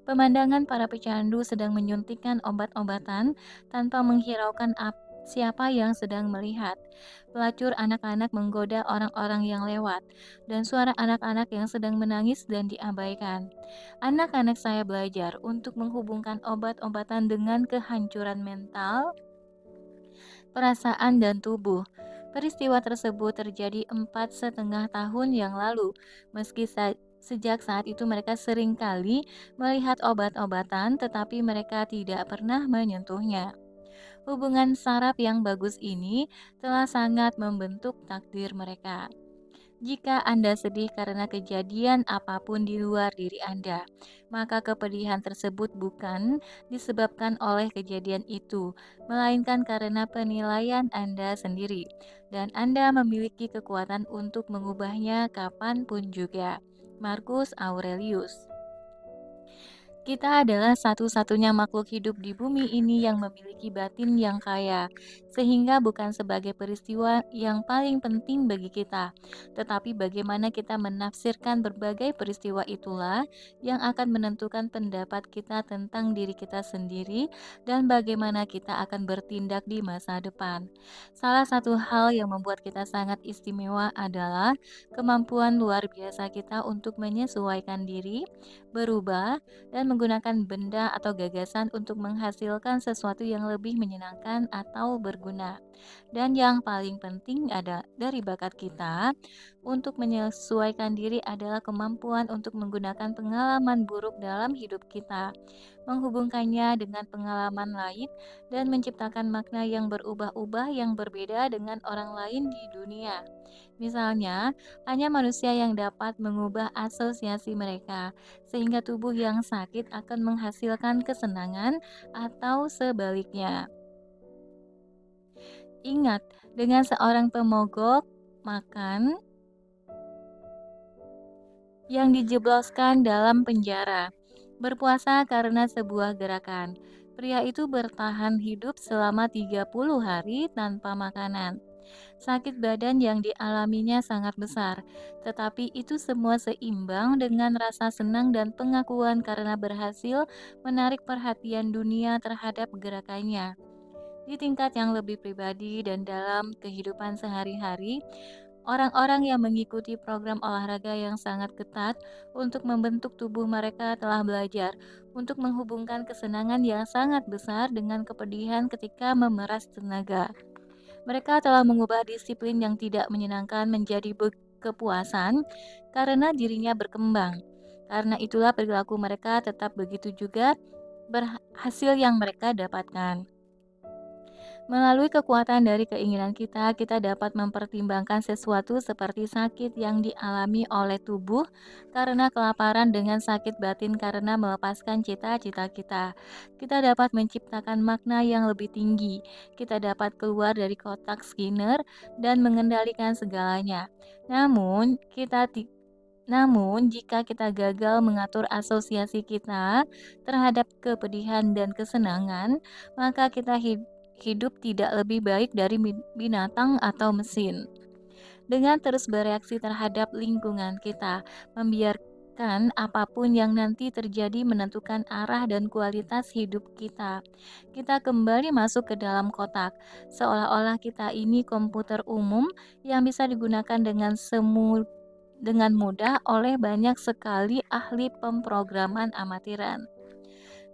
[SPEAKER 1] Pemandangan para pecandu sedang menyuntikkan obat-obatan tanpa menghiraukan siapa yang sedang melihat. Pelacur anak-anak menggoda orang-orang yang lewat, dan suara anak-anak yang sedang menangis dan diabaikan. Anak-anak saya belajar untuk menghubungkan obat-obatan dengan kehancuran mental, perasaan, dan tubuh. Peristiwa tersebut terjadi 4,5 tahun yang lalu. Sejak saat itu mereka sering kali melihat obat-obatan, tetapi mereka tidak pernah menyentuhnya. Hubungan saraf yang bagus ini telah sangat membentuk takdir mereka. Jika Anda sedih karena kejadian apapun di luar diri Anda, maka kepedihan tersebut bukan disebabkan oleh kejadian itu, melainkan karena penilaian Anda sendiri, dan Anda memiliki kekuatan untuk mengubahnya kapanpun juga. Marcus Aurelius. Kita adalah satu-satunya makhluk hidup di bumi ini yang memiliki batin yang kaya, sehingga bukan sebagai peristiwa yang paling penting bagi kita, tetapi bagaimana kita menafsirkan berbagai peristiwa itulah yang akan menentukan pendapat kita tentang diri kita sendiri dan bagaimana kita akan bertindak di masa depan. Salah satu hal yang membuat kita sangat istimewa adalah kemampuan luar biasa kita untuk menyesuaikan diri, berubah, dan menggunakan benda atau gagasan untuk menghasilkan sesuatu yang lebih menyenangkan atau berguna. Dan yang paling penting ada dari bakat kita untuk menyesuaikan diri adalah kemampuan untuk menggunakan pengalaman buruk dalam hidup kita, menghubungkannya dengan pengalaman lain, dan menciptakan makna yang berubah-ubah yang berbeda dengan orang lain di dunia. Misalnya, hanya manusia yang dapat mengubah asosiasi mereka, sehingga tubuh yang sakit akan menghasilkan kesenangan atau sebaliknya. Ingat, dengan seorang pemogok makan yang dijebloskan dalam penjara, berpuasa karena sebuah gerakan. Pria itu bertahan hidup selama 30 hari tanpa makanan. Sakit badan yang dialaminya sangat besar, tetapi itu semua seimbang dengan rasa senang dan pengakuan karena berhasil menarik perhatian dunia terhadap gerakannya. Di tingkat yang lebih pribadi dan dalam kehidupan sehari-hari, orang-orang yang mengikuti program olahraga yang sangat ketat untuk membentuk tubuh mereka telah belajar untuk menghubungkan kesenangan yang sangat besar dengan kepedihan ketika memeras tenaga. Mereka telah mengubah disiplin yang tidak menyenangkan menjadi kepuasan karena dirinya berkembang. Karena itulah perilaku mereka tetap begitu juga berhasil yang mereka dapatkan. Melalui kekuatan dari keinginan kita dapat mempertimbangkan sesuatu seperti sakit yang dialami oleh tubuh karena kelaparan dengan sakit batin karena melepaskan cita-cita kita. Kita dapat menciptakan makna yang lebih tinggi. Kita dapat keluar dari kotak Skinner dan mengendalikan segalanya. Namun, jika kita gagal mengatur asosiasi kita terhadap kepedihan dan kesenangan, maka kita hidup tidak lebih baik dari binatang atau mesin. Dengan terus bereaksi terhadap lingkungan kita, membiarkan apapun yang nanti terjadi menentukan arah dan kualitas hidup kita. Kita kembali masuk ke dalam kotak, seolah-olah kita ini komputer umum yang bisa digunakan dengan mudah oleh banyak sekali ahli pemrograman amatiran.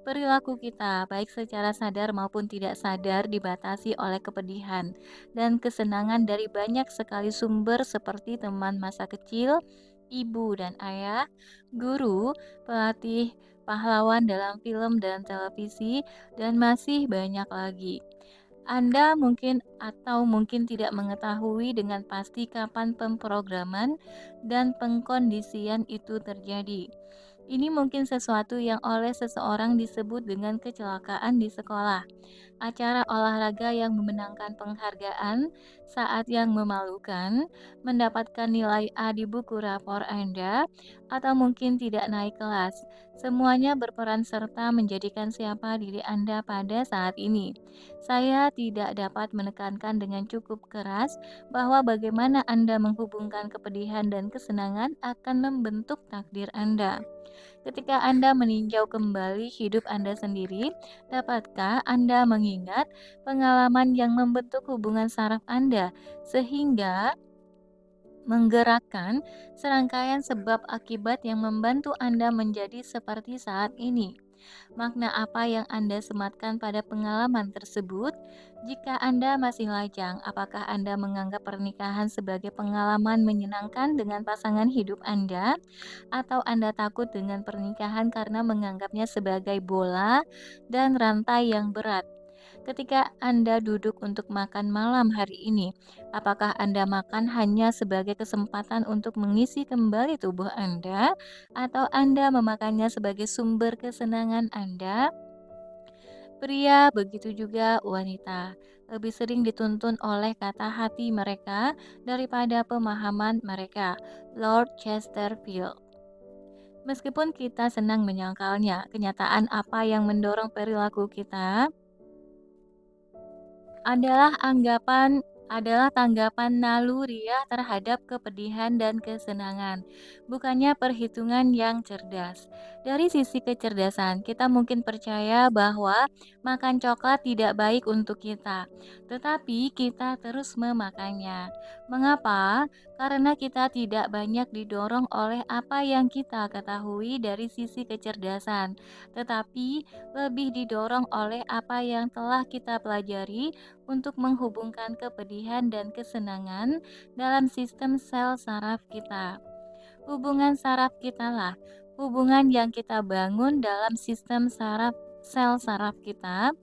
[SPEAKER 1] Perilaku kita, baik secara sadar maupun tidak sadar, dibatasi oleh kepedihan dan kesenangan dari banyak sekali sumber seperti teman masa kecil, ibu dan ayah, guru, pelatih, pahlawan dalam film dan televisi, dan masih banyak lagi. Anda mungkin tidak mengetahui dengan pasti kapan pemrograman dan pengkondisian itu terjadi. Ini mungkin sesuatu yang oleh seseorang disebut dengan kecelakaan di sekolah, acara olahraga yang memenangkan penghargaan, saat yang memalukan, mendapatkan nilai A di buku rapor Anda, atau mungkin tidak naik kelas. Semuanya berperan serta menjadikan siapa diri Anda pada saat ini. Saya tidak dapat menekankan dengan cukup keras bahwa bagaimana Anda menghubungkan kepedihan dan kesenangan akan membentuk takdir Anda. Ketika Anda meninjau kembali hidup Anda sendiri, dapatkah Anda mengingat pengalaman yang membentuk hubungan saraf Anda sehingga menggerakkan serangkaian sebab akibat yang membantu Anda menjadi seperti saat ini? Makna apa yang Anda sematkan pada pengalaman tersebut? Jika Anda masih lajang, apakah Anda menganggap pernikahan sebagai pengalaman menyenangkan dengan pasangan hidup Anda? Atau Anda takut dengan pernikahan karena menganggapnya sebagai bola dan rantai yang berat? Ketika Anda duduk untuk makan malam hari ini, apakah Anda makan hanya sebagai kesempatan untuk mengisi kembali tubuh Anda, atau Anda memakannya sebagai sumber kesenangan Anda? Pria, begitu juga wanita, lebih sering dituntun oleh kata hati mereka daripada pemahaman mereka. Lord Chesterfield. Meskipun kita senang menyangkalnya, kenyataan apa yang mendorong perilaku kita adalah tanggapan naluriah terhadap kepedihan dan kesenangan, bukannya perhitungan yang cerdas. Dari sisi kecerdasan, kita mungkin percaya bahwa makan coklat tidak baik untuk kita, tetapi kita terus memakannya. Mengapa? Karena kita tidak banyak didorong oleh apa yang kita ketahui dari sisi kecerdasan, tetapi lebih didorong oleh apa yang telah kita pelajari untuk menghubungkan kepedihan dan kesenangan dalam sistem sel saraf kita. Hubungan saraf kita lah, hubungan yang kita bangun dalam sistem sel saraf kita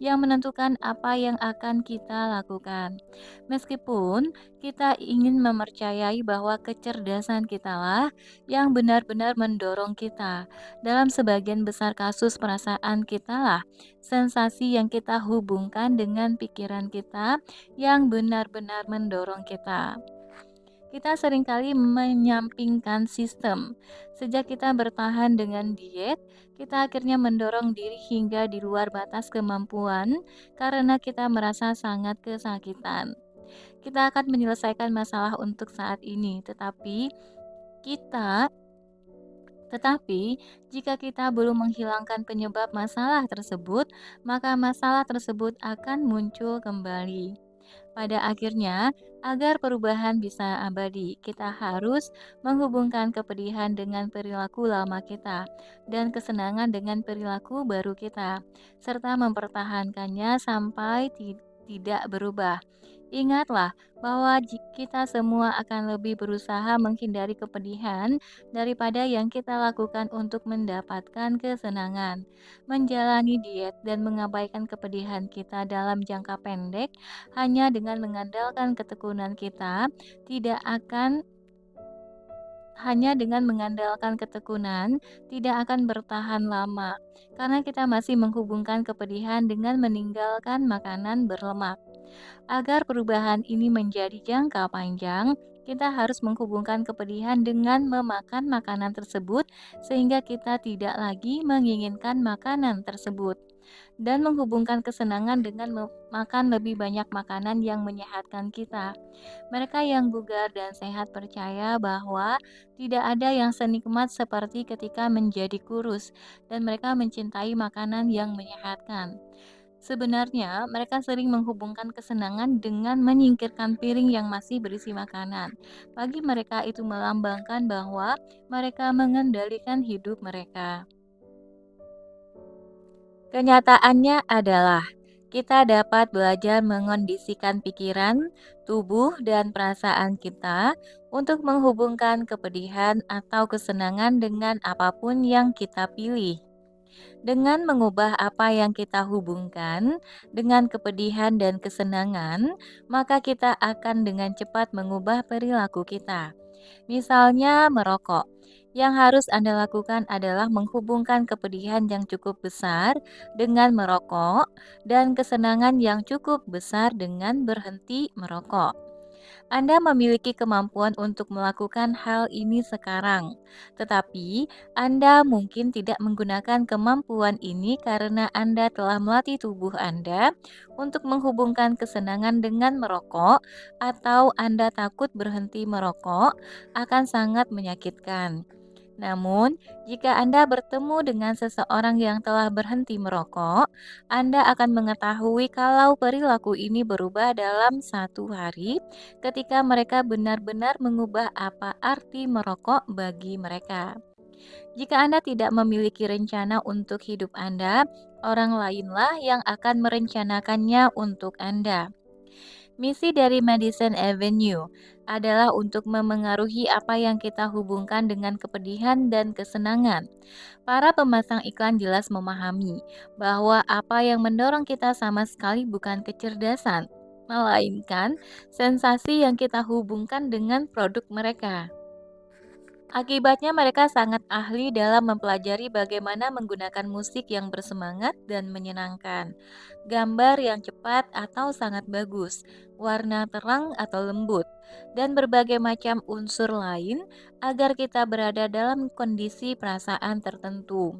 [SPEAKER 1] yang menentukan apa yang akan kita lakukan. Meskipun kita ingin mempercayai bahwa kecerdasan kitalah yang benar-benar mendorong kita, dalam sebagian besar kasus perasaan kitalah sensasi yang kita hubungkan dengan pikiran kita yang benar-benar mendorong kita. Kita seringkali menyampingkan sistem. Sejak kita bertahan dengan diet, kita akhirnya mendorong diri hingga di luar batas kemampuan karena kita merasa sangat kesakitan. Kita akan menyelesaikan masalah untuk saat ini, kita tetapi jika kita belum menghilangkan penyebab masalah tersebut, maka masalah tersebut akan muncul kembali. Pada akhirnya, agar perubahan bisa abadi, kita harus menghubungkan kepedihan dengan perilaku lama kita dan kesenangan dengan perilaku baru kita, serta mempertahankannya sampai tidak berubah. Ingatlah bahwa kita semua akan lebih berusaha menghindari kepedihan daripada yang kita lakukan untuk mendapatkan kesenangan. Menjalani diet dan mengabaikan kepedihan kita dalam jangka pendek hanya dengan mengandalkan ketekunan kita tidak akan hanya dengan mengandalkan ketekunan tidak akan bertahan lama karena kita masih menghubungkan kepedihan dengan meninggalkan makanan berlemak. Agar perubahan ini menjadi jangka panjang, kita harus menghubungkan kepedihan dengan memakan makanan tersebut sehingga kita tidak lagi menginginkan makanan tersebut dan menghubungkan kesenangan dengan makan lebih banyak makanan yang menyehatkan kita. Mereka yang bugar dan sehat percaya bahwa tidak ada yang senikmat seperti ketika menjadi kurus, dan mereka mencintai makanan yang menyehatkan. Sebenarnya, mereka sering menghubungkan kesenangan dengan menyingkirkan piring yang masih berisi makanan. Bagi mereka, itu melambangkan bahwa mereka mengendalikan hidup mereka. Kenyataannya adalah kita dapat belajar mengondisikan pikiran, tubuh, dan perasaan kita untuk menghubungkan kepedihan atau kesenangan dengan apapun yang kita pilih. Dengan mengubah apa yang kita hubungkan dengan kepedihan dan kesenangan, maka kita akan dengan cepat mengubah perilaku kita. Misalnya merokok. Yang harus Anda lakukan adalah menghubungkan kepedihan yang cukup besar dengan merokok dan kesenangan yang cukup besar dengan berhenti merokok. Anda memiliki kemampuan untuk melakukan hal ini sekarang, tetapi Anda mungkin tidak menggunakan kemampuan ini karena Anda telah melatih tubuh Anda untuk menghubungkan kesenangan dengan merokok, atau Anda takut berhenti merokok akan sangat menyakitkan. Namun, jika Anda bertemu dengan seseorang yang telah berhenti merokok, Anda akan mengetahui kalau perilaku ini berubah dalam 1 hari ketika mereka benar-benar mengubah apa arti merokok bagi mereka. Jika Anda tidak memiliki rencana untuk hidup Anda, orang lainlah yang akan merencanakannya untuk Anda. Misi dari Madison Avenue adalah untuk memengaruhi apa yang kita hubungkan dengan kepedihan dan kesenangan. Para pemasang iklan jelas memahami bahwa apa yang mendorong kita sama sekali bukan kecerdasan, melainkan sensasi yang kita hubungkan dengan produk mereka. Akibatnya mereka sangat ahli dalam mempelajari bagaimana menggunakan musik yang bersemangat dan menyenangkan, gambar yang cepat atau sangat bagus, warna terang atau lembut, dan berbagai macam unsur lain agar kita berada dalam kondisi perasaan tertentu.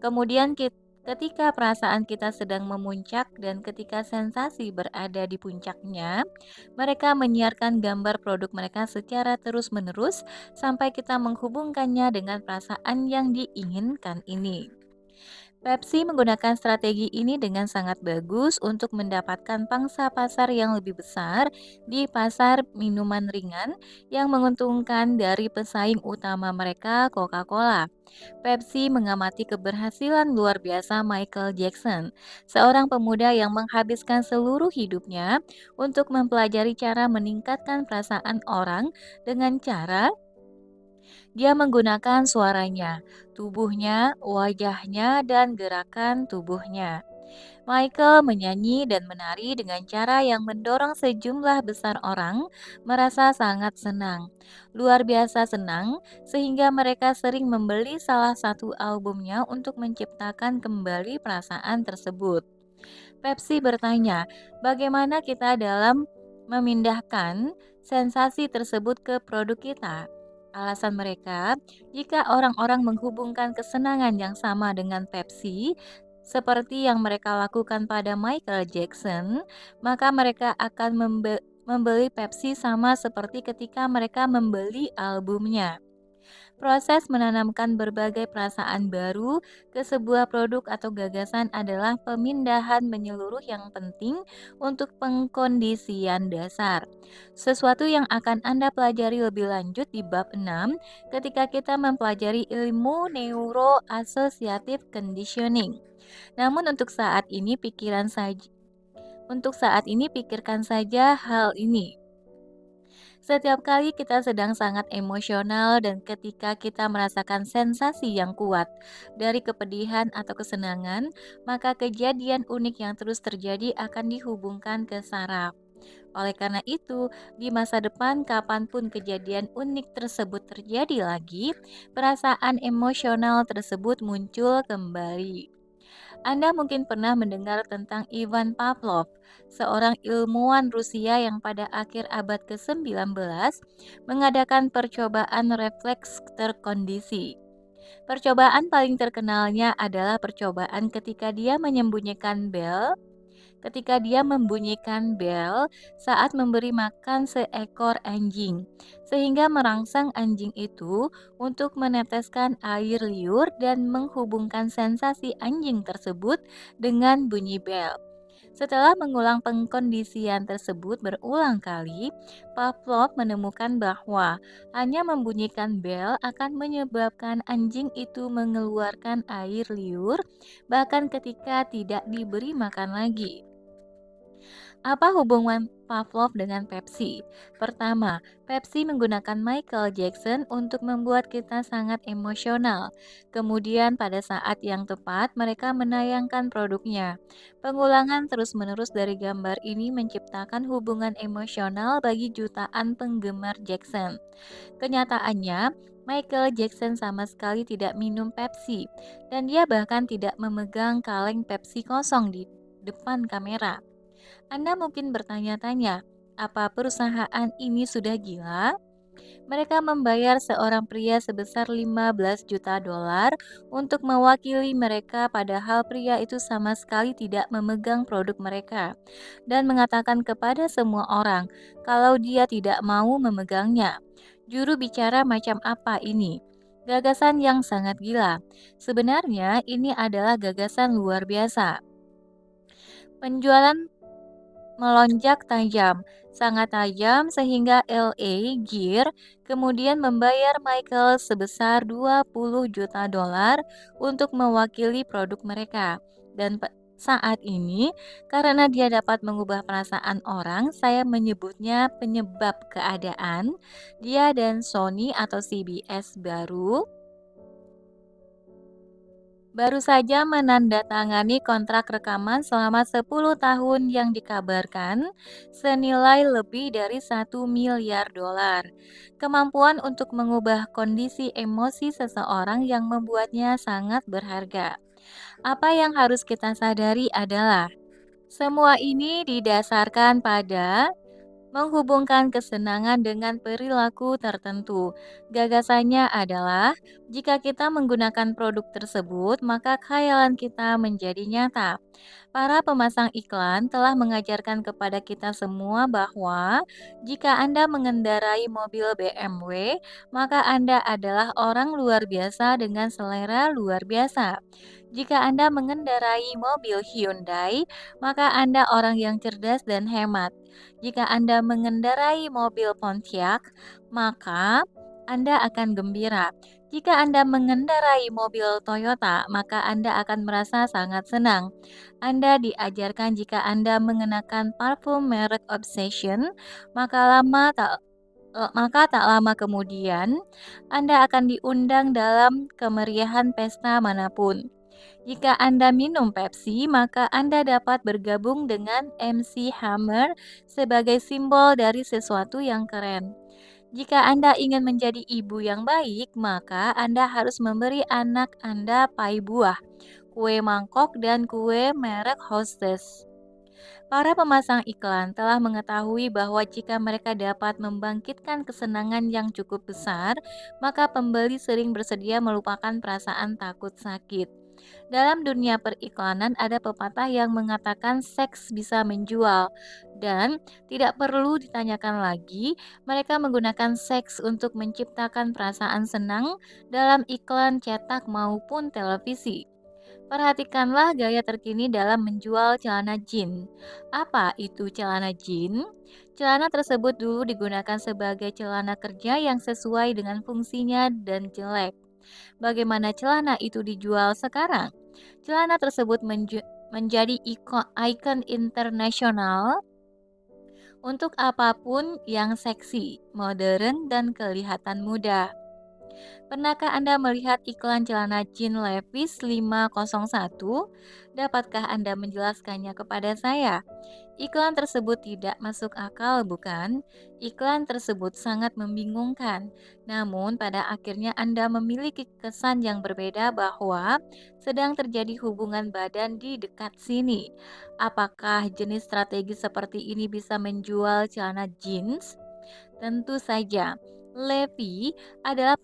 [SPEAKER 1] Kemudian ketika perasaan kita sedang memuncak dan ketika sensasi berada di puncaknya, mereka menyiarkan gambar produk mereka secara terus-menerus sampai kita menghubungkannya dengan perasaan yang diinginkan ini. Pepsi menggunakan strategi ini dengan sangat bagus untuk mendapatkan pangsa pasar yang lebih besar di pasar minuman ringan yang menguntungkan dari pesaing utama mereka, Coca-Cola. Pepsi mengamati keberhasilan luar biasa Michael Jackson, seorang pemuda yang menghabiskan seluruh hidupnya untuk mempelajari cara meningkatkan perasaan orang dengan cara dia menggunakan suaranya, tubuhnya, wajahnya, dan gerakan tubuhnya. Michael menyanyi dan menari dengan cara yang mendorong sejumlah besar orang merasa sangat senang. Luar biasa senang, sehingga mereka sering membeli salah satu albumnya untuk menciptakan kembali perasaan tersebut. Pepsi bertanya, bagaimana kita dalam memindahkan sensasi tersebut ke produk kita? Alasan mereka, jika orang-orang menghubungkan kesenangan yang sama dengan Pepsi, seperti yang mereka lakukan pada Michael Jackson, maka mereka akan membeli Pepsi sama seperti ketika mereka membeli albumnya. Proses menanamkan berbagai perasaan baru ke sebuah produk atau gagasan adalah pemindahan menyeluruh yang penting untuk pengkondisian dasar. Sesuatu yang akan Anda pelajari lebih lanjut di bab 6 ketika kita mempelajari ilmu neuroassociative conditioning. Namun untuk saat ini pikirkan saja hal ini. Setiap kali kita sedang sangat emosional dan ketika kita merasakan sensasi yang kuat dari kepedihan atau kesenangan, maka kejadian unik yang terus terjadi akan dihubungkan ke saraf. Oleh karena itu, di masa depan kapanpun kejadian unik tersebut terjadi lagi, perasaan emosional tersebut muncul kembali. Anda mungkin pernah mendengar tentang Ivan Pavlov, seorang ilmuwan Rusia yang pada akhir abad ke-19 mengadakan percobaan refleks terkondisi. Percobaan paling terkenalnya adalah percobaan ketika dia membunyikan bel saat memberi makan seekor anjing, sehingga merangsang anjing itu untuk meneteskan air liur dan menghubungkan sensasi anjing tersebut dengan bunyi bel. Setelah mengulang pengkondisian tersebut berulang kali, Pavlov menemukan bahwa hanya membunyikan bel akan menyebabkan anjing itu mengeluarkan air liur, bahkan ketika tidak diberi makan lagi. Apa hubungan Pavlov dengan Pepsi? Pertama, Pepsi menggunakan Michael Jackson untuk membuat kita sangat emosional. Kemudian pada saat yang tepat mereka menayangkan produknya. Pengulangan terus-menerus dari gambar ini menciptakan hubungan emosional bagi jutaan penggemar Jackson. Kenyataannya, Michael Jackson sama sekali tidak minum Pepsi dan dia bahkan tidak memegang kaleng Pepsi kosong di depan kamera. Anda mungkin bertanya-tanya, apa perusahaan ini sudah gila? Mereka membayar seorang pria sebesar 15 juta dolar untuk mewakili mereka padahal pria itu sama sekali tidak memegang produk mereka dan mengatakan kepada semua orang kalau dia tidak mau memegangnya. Juru bicara macam apa ini? Gagasan yang sangat gila. Sebenarnya ini adalah gagasan luar biasa. Penjualan melonjak tajam, sangat tajam sehingga LA Gear kemudian membayar Michael sebesar 20 juta dolar untuk mewakili produk mereka. Dan saat ini, karena dia dapat mengubah perasaan orang, saya menyebutnya penyebab keadaan. Dia dan Sony atau CBS baru baru saja menandatangani kontrak rekaman selama 10 tahun yang dikabarkan senilai lebih dari 1 miliar dolar. Kemampuan untuk mengubah kondisi emosi seseorang yang membuatnya sangat berharga. Apa yang harus kita sadari adalah semua ini didasarkan pada menghubungkan kesenangan dengan perilaku tertentu. Gagasannya adalah, jika kita menggunakan produk tersebut, maka khayalan kita menjadi nyata. Para pemasang iklan telah mengajarkan kepada kita semua bahwa jika Anda mengendarai mobil BMW, maka Anda adalah orang luar biasa dengan selera luar biasa. Jika Anda mengendarai mobil Hyundai, maka Anda orang yang cerdas dan hemat. Jika Anda mengendarai mobil Pontiac, maka Anda akan gembira. Jika Anda mengendarai mobil Toyota, maka Anda akan merasa sangat senang. Anda diajarkan jika Anda mengenakan parfum merek Obsession, maka tak lama kemudian Anda akan diundang dalam kemeriahan pesta manapun. Jika Anda minum Pepsi, maka Anda dapat bergabung dengan MC Hammer sebagai simbol dari sesuatu yang keren. Jika Anda ingin menjadi ibu yang baik, maka Anda harus memberi anak Anda pai buah, kue mangkok, dan kue merek Hostess. Para pemasang iklan telah mengetahui bahwa jika mereka dapat membangkitkan kesenangan yang cukup besar, maka pembeli sering bersedia melupakan perasaan takut sakit. Dalam dunia periklanan ada pepatah yang mengatakan seks bisa menjual dan tidak perlu ditanyakan lagi, mereka menggunakan seks untuk menciptakan perasaan senang dalam iklan cetak maupun televisi. Perhatikanlah gaya terkini dalam menjual celana jeans. Apa itu celana jeans? Celana tersebut dulu digunakan sebagai celana kerja yang sesuai dengan fungsinya dan jelek. Bagaimana celana itu dijual sekarang? Celana tersebut menjadi ikon internasional untuk apapun yang seksi, modern, dan kelihatan muda. Pernahkah Anda melihat iklan celana jeans Levi's 501? Dapatkah Anda menjelaskannya kepada saya? Iklan tersebut tidak masuk akal, bukan? Iklan tersebut sangat membingungkan. Namun, pada akhirnya Anda memiliki kesan yang berbeda bahwa sedang terjadi hubungan badan di dekat sini. Apakah jenis strategi seperti ini bisa menjual celana jeans? Tentu saja. Levi adalah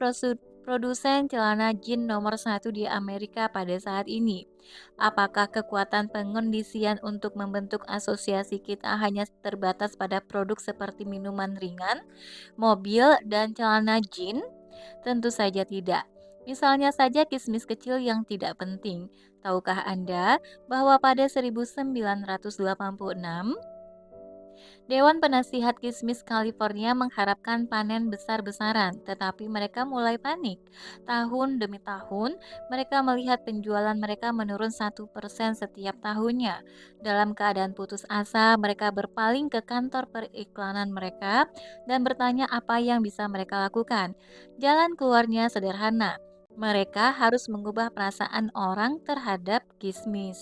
[SPEAKER 1] produsen celana jeans nomor satu di Amerika pada saat ini. Apakah kekuatan pengondisian untuk membentuk asosiasi kita hanya terbatas pada produk seperti minuman ringan, mobil, dan celana jeans? Tentu saja tidak. Misalnya saja kismis kecil yang tidak penting. Tahukah Anda bahwa pada 1986 Dewan Penasihat Kismis California mengharapkan panen besar-besaran, tetapi mereka mulai panik. Tahun demi tahun, mereka melihat penjualan mereka menurun 1% setiap tahunnya. Dalam keadaan putus asa, mereka berpaling ke kantor periklanan mereka dan bertanya apa yang bisa mereka lakukan. Jalan keluarnya sederhana. Mereka harus mengubah perasaan orang terhadap kismis.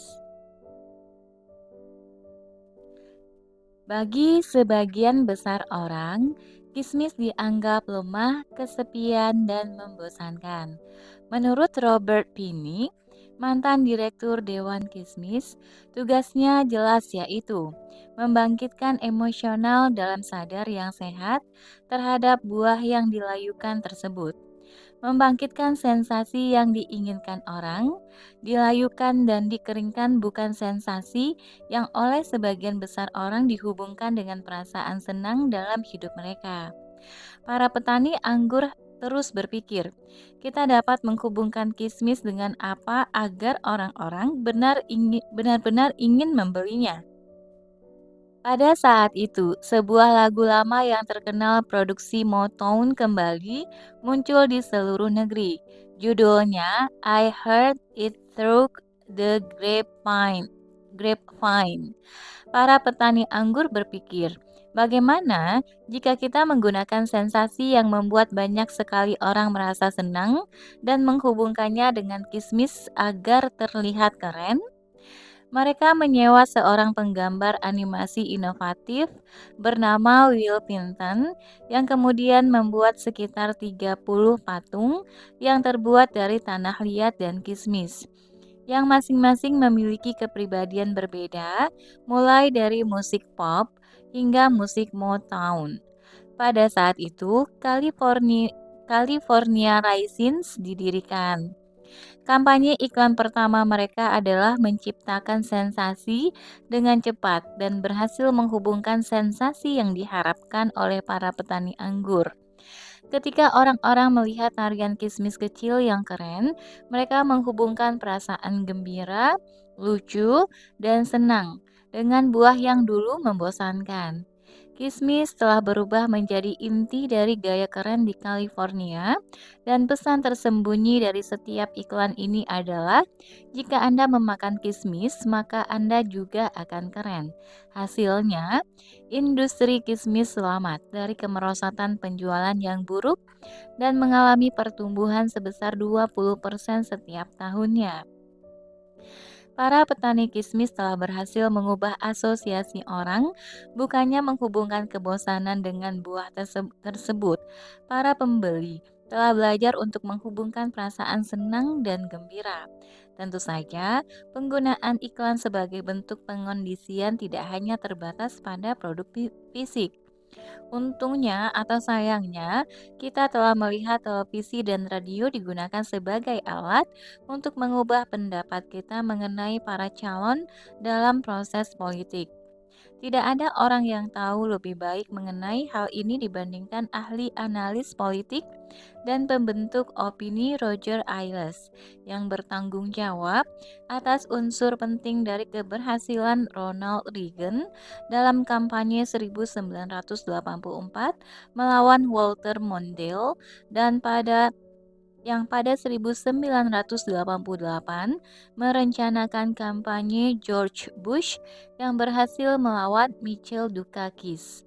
[SPEAKER 1] Bagi sebagian besar orang, kismis dianggap lemah, kesepian, dan membosankan. Menurut Robert Finney, mantan direktur Dewan Kismis, tugasnya jelas yaitu membangkitkan emosional dalam sadar yang sehat terhadap buah yang dilayukan tersebut, membangkitkan sensasi yang diinginkan orang, dilayukan dan dikeringkan bukan sensasi yang oleh sebagian besar orang dihubungkan dengan perasaan senang dalam hidup mereka. Para petani anggur terus berpikir, kita dapat menghubungkan kismis dengan apa agar orang-orang benar-benar ingin membelinya. Pada saat itu, sebuah lagu lama yang terkenal produksi Motown kembali muncul di seluruh negeri. Judulnya I Heard It Through the Grapevine. Para petani anggur berpikir, Bagaimana jika kita menggunakan sensasi yang membuat banyak sekali orang merasa senang dan menghubungkannya dengan kismis agar terlihat keren? Mereka menyewa seorang penggambar animasi inovatif bernama Will Pinton yang kemudian membuat sekitar 30 patung yang terbuat dari tanah liat dan kismis, yang masing-masing memiliki kepribadian berbeda, mulai dari musik pop hingga musik Motown. Pada saat itu, California Raisins didirikan. Kampanye iklan pertama mereka adalah menciptakan sensasi dengan cepat dan berhasil menghubungkan sensasi yang diharapkan oleh para petani anggur. Ketika orang-orang melihat tarian kismis kecil yang keren, mereka menghubungkan perasaan gembira, lucu, dan senang dengan buah yang dulu membosankan. Kismis telah berubah menjadi inti dari gaya keren di California, dan pesan tersembunyi dari setiap iklan ini adalah, jika Anda memakan kismis, maka Anda juga akan keren. Hasilnya, industri kismis selamat dari kemerosotan penjualan yang buruk dan mengalami pertumbuhan sebesar 20% setiap tahunnya. Para petani kismis telah berhasil mengubah asosiasi orang, bukannya menghubungkan kebosanan dengan buah tersebut. Para pembeli telah belajar untuk menghubungkan perasaan senang dan gembira. Tentu saja, penggunaan iklan sebagai bentuk pengondisian tidak hanya terbatas pada produk fisik. Untungnya atau sayangnya, kita telah melihat televisi dan radio digunakan sebagai alat untuk mengubah pendapat kita mengenai para calon dalam proses politik. Tidak ada orang yang tahu lebih baik mengenai hal ini dibandingkan ahli analis politik dan pembentuk opini Roger Ailes, yang bertanggung jawab atas unsur penting dari keberhasilan Ronald Reagan dalam kampanye 1984 melawan Walter Mondale, dan pada 1988 merencanakan kampanye George Bush yang berhasil melawan Michel Dukakis.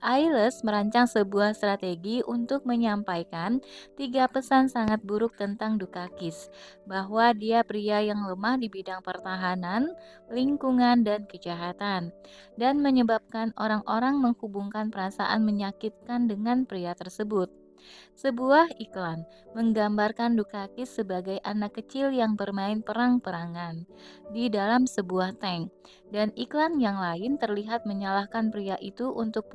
[SPEAKER 1] Ailes merancang sebuah strategi untuk menyampaikan 3 pesan sangat buruk tentang Dukakis, bahwa dia pria yang lemah di bidang pertahanan, lingkungan, dan kejahatan, dan menyebabkan orang-orang menghubungkan perasaan menyakitkan dengan pria tersebut. Sebuah iklan menggambarkan Dukakis sebagai anak kecil yang bermain perang-perangan di dalam sebuah tank, dan iklan yang lain terlihat menyalahkan pria itu untuk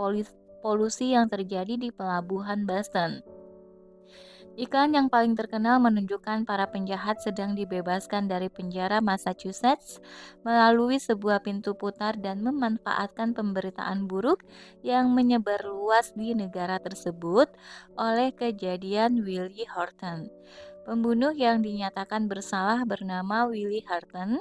[SPEAKER 1] polusi yang terjadi di pelabuhan Boston. Iklan yang paling terkenal menunjukkan para penjahat sedang dibebaskan dari penjara Massachusetts melalui sebuah pintu putar dan memanfaatkan pemberitaan buruk yang menyebar luas di negara tersebut oleh kejadian Willie Horton. Pembunuh yang dinyatakan bersalah bernama Willie Horton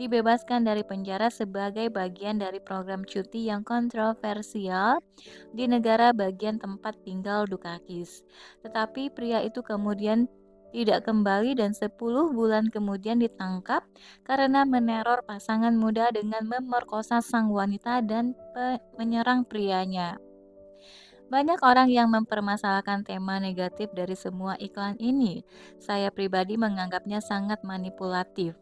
[SPEAKER 1] dibebaskan dari penjara sebagai bagian dari program cuti yang kontroversial di negara bagian tempat tinggal Dukakis. Tetapi pria itu kemudian tidak kembali dan 10 bulan kemudian ditangkap karena meneror pasangan muda dengan memerkosa sang wanita dan menyerang prianya. Banyak orang yang mempermasalahkan tema negatif dari semua iklan ini. Saya pribadi menganggapnya sangat manipulatif.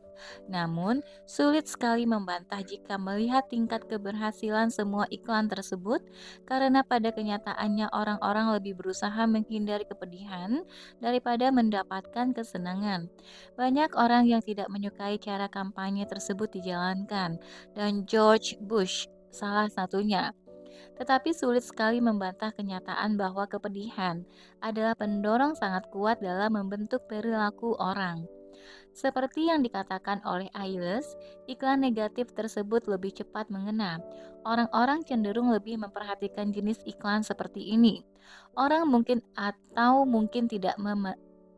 [SPEAKER 1] Namun, sulit sekali membantah jika melihat tingkat keberhasilan semua iklan tersebut, karena pada kenyataannya orang-orang lebih berusaha menghindari kepedihan daripada mendapatkan kesenangan. Banyak orang yang tidak menyukai cara kampanye tersebut dijalankan, dan George Bush salah satunya. Tetapi sulit sekali membantah kenyataan bahwa kepedihan adalah pendorong sangat kuat dalam membentuk perilaku orang. Seperti yang dikatakan oleh Ailes, iklan negatif tersebut lebih cepat mengena. Orang-orang cenderung lebih memperhatikan jenis iklan seperti ini. Orang mungkin tidak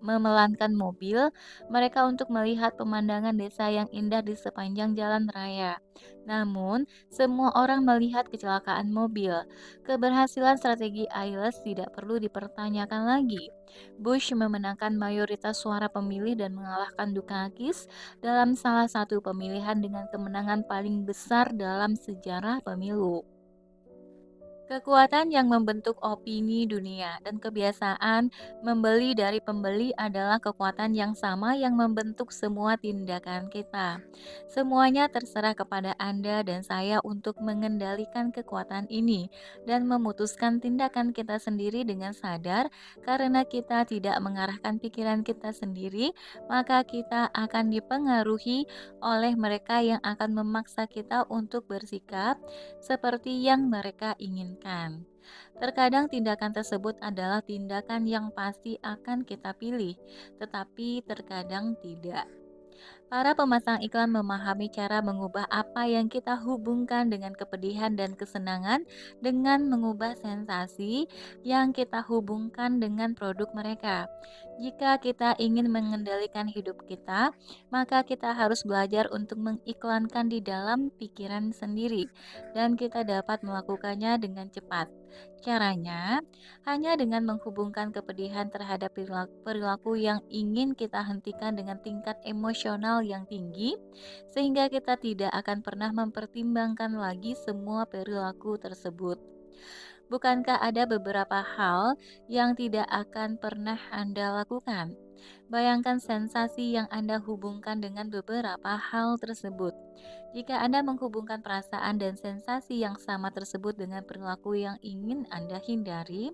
[SPEAKER 1] memelankan mobil mereka untuk melihat pemandangan desa yang indah di sepanjang jalan raya. Namun, semua orang melihat kecelakaan mobil. Keberhasilan strategi Ailes tidak perlu dipertanyakan lagi. Bush memenangkan mayoritas suara pemilih dan mengalahkan Dukakis dalam salah satu pemilihan dengan kemenangan paling besar dalam sejarah pemilu. Kekuatan yang membentuk opini dunia dan kebiasaan membeli dari pembeli adalah kekuatan yang sama yang membentuk semua tindakan kita. Semuanya terserah kepada Anda dan saya untuk mengendalikan kekuatan ini dan memutuskan tindakan kita sendiri dengan sadar. Karena kita tidak mengarahkan pikiran kita sendiri, maka kita akan dipengaruhi oleh mereka yang akan memaksa kita untuk bersikap seperti yang mereka inginkan. Terkadang tindakan tersebut adalah tindakan yang pasti akan kita pilih, tetapi terkadang tidak. Para pemasang iklan memahami cara mengubah apa yang kita hubungkan dengan kepedihan dan kesenangan dengan mengubah sensasi yang kita hubungkan dengan produk mereka. Jika kita ingin mengendalikan hidup kita, maka kita harus belajar untuk mengiklankan di dalam pikiran sendiri, dan kita dapat melakukannya dengan cepat. Caranya hanya dengan menghubungkan kepedihan terhadap perilaku yang ingin kita hentikan dengan tingkat emosional yang tinggi, sehingga kita tidak akan pernah mempertimbangkan lagi semua perilaku tersebut. Bukankah ada beberapa hal yang tidak akan pernah Anda lakukan? Bayangkan sensasi yang Anda hubungkan dengan beberapa hal tersebut. Jika Anda menghubungkan perasaan dan sensasi yang sama tersebut dengan perilaku yang ingin Anda hindari,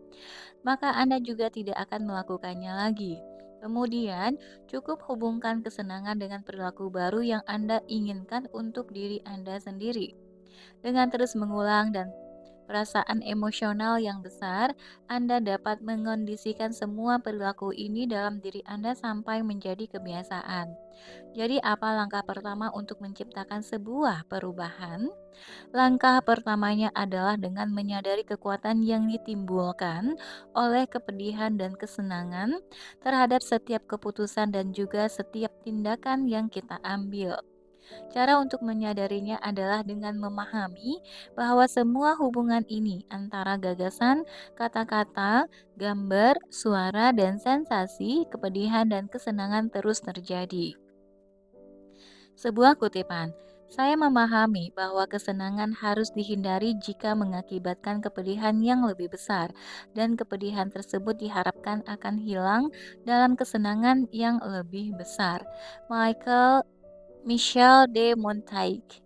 [SPEAKER 1] maka Anda juga tidak akan melakukannya lagi. Kemudian, cukup hubungkan kesenangan dengan perilaku baru yang Anda inginkan untuk diri Anda sendiri. Dengan terus mengulang dan perasaan emosional yang besar, Anda dapat mengondisikan semua perilaku ini dalam diri Anda sampai menjadi kebiasaan. Jadi, apa langkah pertama untuk menciptakan sebuah perubahan? Langkah pertamanya adalah dengan menyadari kekuatan yang ditimbulkan oleh kepedihan dan kesenangan terhadap setiap keputusan dan juga setiap tindakan yang kita ambil. Cara untuk menyadarinya adalah dengan memahami bahwa semua hubungan ini antara gagasan, kata-kata, gambar, suara, dan sensasi, kepedihan, dan kesenangan terus terjadi. Sebuah kutipan, saya memahami bahwa kesenangan harus dihindari jika mengakibatkan kepedihan yang lebih besar, dan kepedihan tersebut diharapkan akan hilang dalam kesenangan yang lebih besar. Michel de Montaigne.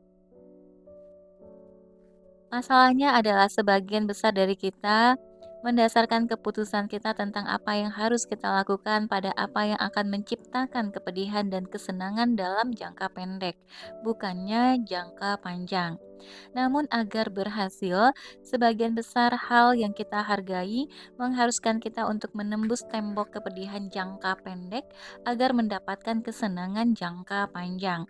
[SPEAKER 1] Masalahnya adalah sebagian besar dari kita mendasarkan keputusan kita tentang apa yang harus kita lakukan pada apa yang akan menciptakan kepedihan dan kesenangan dalam jangka pendek, bukannya jangka panjang. Namun agar berhasil, sebagian besar hal yang kita hargai mengharuskan kita untuk menembus tembok kepedihan jangka pendek agar mendapatkan kesenangan jangka panjang.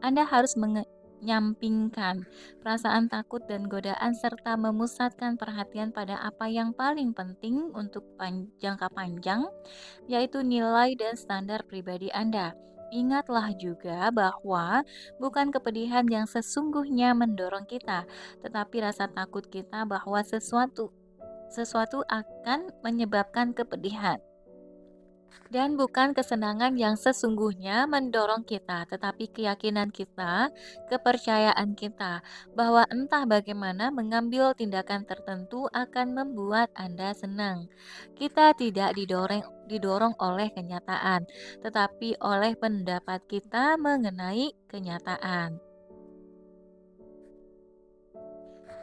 [SPEAKER 1] Anda harus menyampingkan perasaan takut dan godaan serta memusatkan perhatian pada apa yang paling penting untuk jangka panjang, yaitu nilai dan standar pribadi Anda. Ingatlah juga bahwa bukan kepedihan yang sesungguhnya mendorong kita, tetapi rasa takut kita bahwa sesuatu akan menyebabkan kepedihan. Dan bukan kesenangan yang sesungguhnya mendorong kita, tetapi keyakinan kita, kepercayaan kita, bahwa entah bagaimana mengambil tindakan tertentu akan membuat Anda senang. Kita tidak didorong oleh kenyataan, tetapi oleh pendapat kita mengenai kenyataan.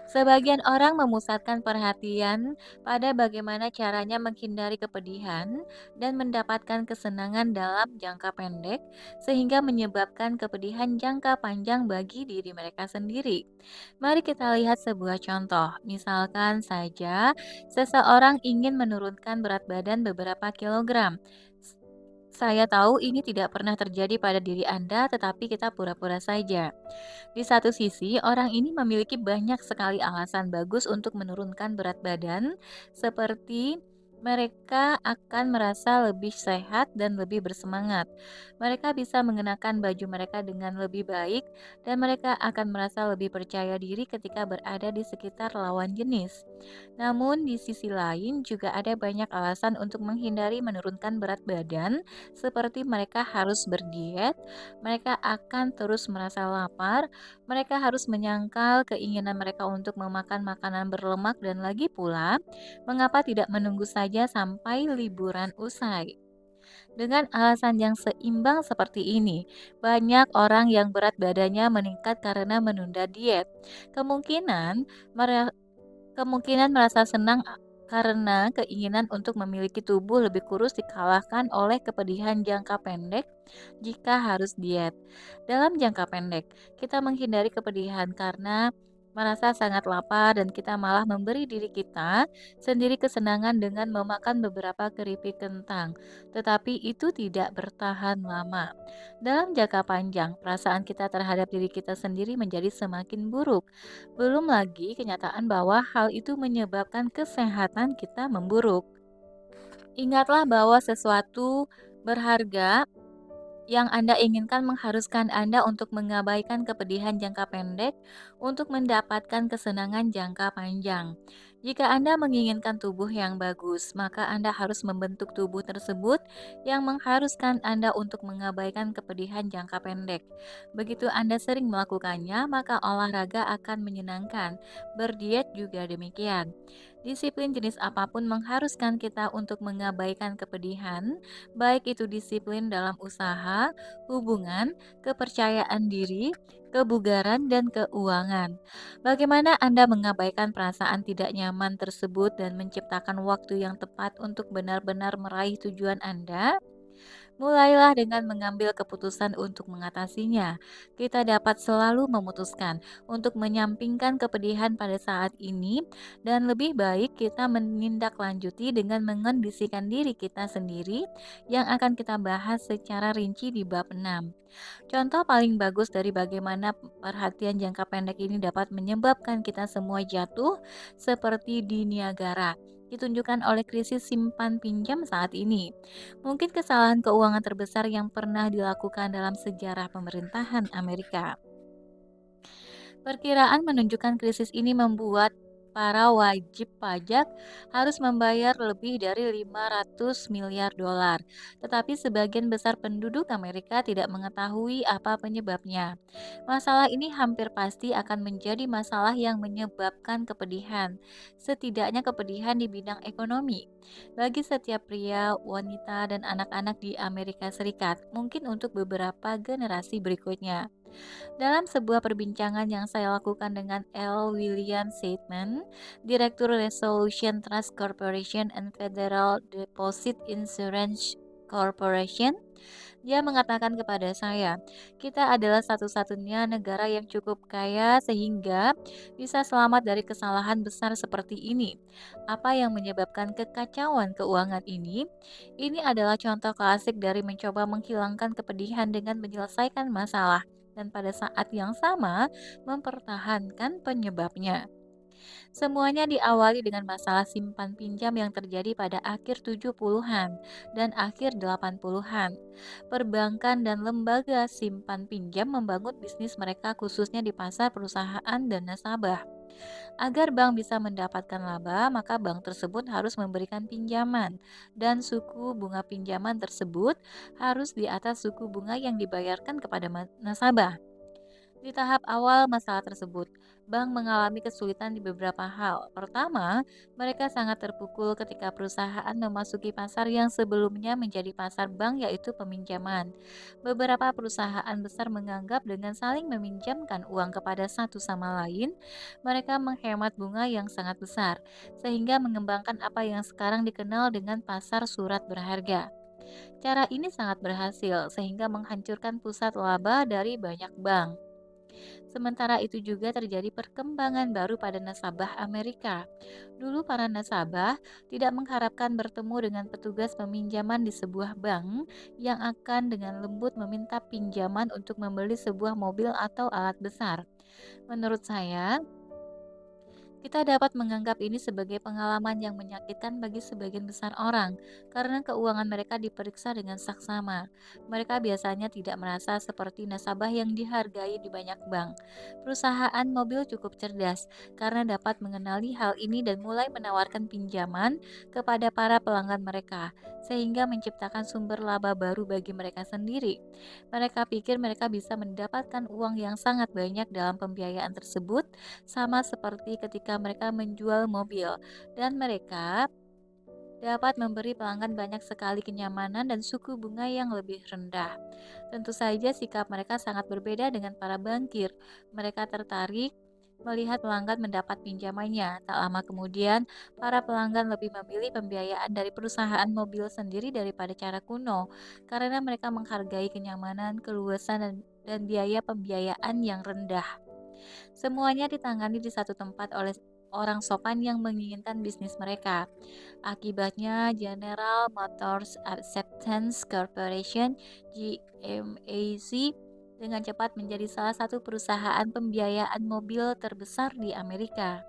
[SPEAKER 1] Sebagian orang memusatkan perhatian pada bagaimana caranya menghindari kepedihan dan mendapatkan kesenangan dalam jangka pendek, sehingga menyebabkan kepedihan jangka panjang bagi diri mereka sendiri. Mari kita lihat sebuah contoh. Misalkan saja, seseorang ingin menurunkan berat badan beberapa kilogram. Saya tahu ini tidak pernah terjadi pada diri Anda, tetapi kita pura-pura saja. Di satu sisi, orang ini memiliki banyak sekali alasan bagus untuk menurunkan berat badan, seperti Mereka akan merasa lebih sehat dan lebih bersemangat. Mereka bisa mengenakan baju mereka dengan lebih baik, dan mereka akan merasa lebih percaya diri ketika berada di sekitar lawan jenis. Namun, di sisi lain juga ada banyak alasan untuk menghindari menurunkan berat badan, seperti mereka harus berdiet, mereka akan terus merasa lapar, mereka harus menyangkal keinginan mereka untuk memakan makanan berlemak, dan lagi pula mengapa tidak menunggu saja sampai liburan usai? Dengan alasan yang seimbang seperti ini, banyak orang yang berat badannya meningkat karena menunda diet. Kemungkinan mere- Kemungkinan merasa senang karena keinginan untuk memiliki tubuh lebih kurus dikalahkan oleh kepedihan jangka pendek jika harus diet. Dalam jangka pendek, kita menghindari kepedihan karena merasa sangat lapar dan kita malah memberi diri kita sendiri kesenangan dengan memakan beberapa keripik kentang. Tetapi itu tidak bertahan lama. Dalam jangka panjang, perasaan kita terhadap diri kita sendiri menjadi semakin buruk. Belum lagi kenyataan bahwa hal itu menyebabkan kesehatan kita memburuk. Ingatlah bahwa sesuatu berharga yang Anda inginkan mengharuskan Anda untuk mengabaikan kepedihan jangka pendek untuk mendapatkan kesenangan jangka panjang. Jika Anda menginginkan tubuh yang bagus, maka Anda harus membentuk tubuh tersebut yang mengharuskan Anda untuk mengabaikan kepedihan jangka pendek. Begitu Anda sering melakukannya, maka olahraga akan menyenangkan. Berdiet juga demikian. Disiplin jenis apapun mengharuskan kita untuk mengabaikan kepedihan, baik itu disiplin dalam usaha, hubungan, kepercayaan diri, kebugaran, dan keuangan. Bagaimana Anda mengabaikan perasaan tidak nyaman tersebut dan menciptakan waktu yang tepat untuk benar-benar meraih tujuan Anda? Mulailah dengan mengambil keputusan untuk mengatasinya. Kita dapat selalu memutuskan untuk menyampingkan kepedihan pada saat ini, dan lebih baik kita menindaklanjuti dengan mengondisikan diri kita sendiri yang akan kita bahas secara rinci di bab 6. Contoh paling bagus dari bagaimana perhatian jangka pendek ini dapat menyebabkan kita semua jatuh seperti di Niagara ditunjukkan oleh krisis simpan pinjam saat ini. Mungkin kesalahan keuangan terbesar yang pernah dilakukan dalam sejarah pemerintahan Amerika. Perkiraan menunjukkan krisis ini membuat para wajib pajak harus membayar lebih dari 500 miliar dolar. Tetapi sebagian besar penduduk Amerika tidak mengetahui apa penyebabnya. Masalah ini hampir pasti akan menjadi masalah yang menyebabkan kepedihan, setidaknya kepedihan di bidang ekonomi. Bagi setiap pria, wanita, dan anak-anak di Amerika Serikat, mungkin untuk beberapa generasi berikutnya. Dalam sebuah perbincangan yang saya lakukan dengan L. William Seidman, Direktur Resolution Trust Corporation and Federal Deposit Insurance Corporation, dia mengatakan kepada saya, kita adalah satu-satunya negara yang cukup kaya sehingga bisa selamat dari kesalahan besar seperti ini. Apa yang menyebabkan kekacauan keuangan ini? Ini adalah contoh klasik dari mencoba menghilangkan kepedihan dengan menyelesaikan masalah dan pada saat yang sama mempertahankan penyebabnya. Semuanya diawali dengan masalah simpan pinjam yang terjadi pada akhir 70-an dan akhir 80-an. Perbankan dan lembaga simpan pinjam membangun bisnis mereka khususnya di pasar perusahaan dan nasabah. Agar bank bisa mendapatkan laba, maka bank tersebut harus memberikan pinjaman dan suku bunga pinjaman tersebut harus di atas suku bunga yang dibayarkan kepada nasabah. Di tahap awal masalah tersebut, bank mengalami kesulitan di beberapa hal. Pertama, mereka sangat terpukul ketika perusahaan memasuki pasar yang sebelumnya menjadi pasar bank, yaitu peminjaman. Beberapa perusahaan besar menganggap dengan saling meminjamkan uang kepada satu sama lain, mereka menghemat bunga yang sangat besar, sehingga mengembangkan apa yang sekarang dikenal dengan pasar surat berharga. Cara ini sangat berhasil, sehingga menghancurkan pusat laba dari banyak bank. Sementara itu juga terjadi perkembangan baru pada nasabah Amerika. Dulu para nasabah tidak mengharapkan bertemu dengan petugas peminjaman di sebuah bank yang akan dengan lembut meminta pinjaman untuk membeli sebuah mobil atau alat besar. Menurut saya, Kita dapat menganggap ini sebagai pengalaman yang menyakitkan bagi sebagian besar orang, karena keuangan mereka diperiksa dengan saksama. Mereka biasanya tidak merasa seperti nasabah yang dihargai di banyak bank. Perusahaan mobil cukup cerdas karena dapat mengenali hal ini dan mulai menawarkan pinjaman kepada para pelanggan mereka, sehingga menciptakan sumber laba baru bagi mereka sendiri. Mereka pikir mereka bisa mendapatkan uang yang sangat banyak dalam pembiayaan tersebut, sama seperti ketika mereka menjual mobil, dan mereka dapat memberi pelanggan banyak sekali kenyamanan dan suku bunga yang lebih rendah. Tentu saja sikap mereka sangat berbeda dengan para bankir. Mereka tertarik melihat pelanggan mendapat pinjamannya. Tak lama kemudian, para pelanggan lebih memilih pembiayaan dari perusahaan mobil sendiri daripada cara kuno, karena mereka menghargai kenyamanan, keluasan, dan biaya pembiayaan yang rendah. Semuanya ditangani di satu tempat oleh orang sopan yang menginginkan bisnis mereka. Akibatnya, General Motors Acceptance Corporation (GMAC) dengan cepat menjadi salah satu perusahaan pembiayaan mobil terbesar di Amerika.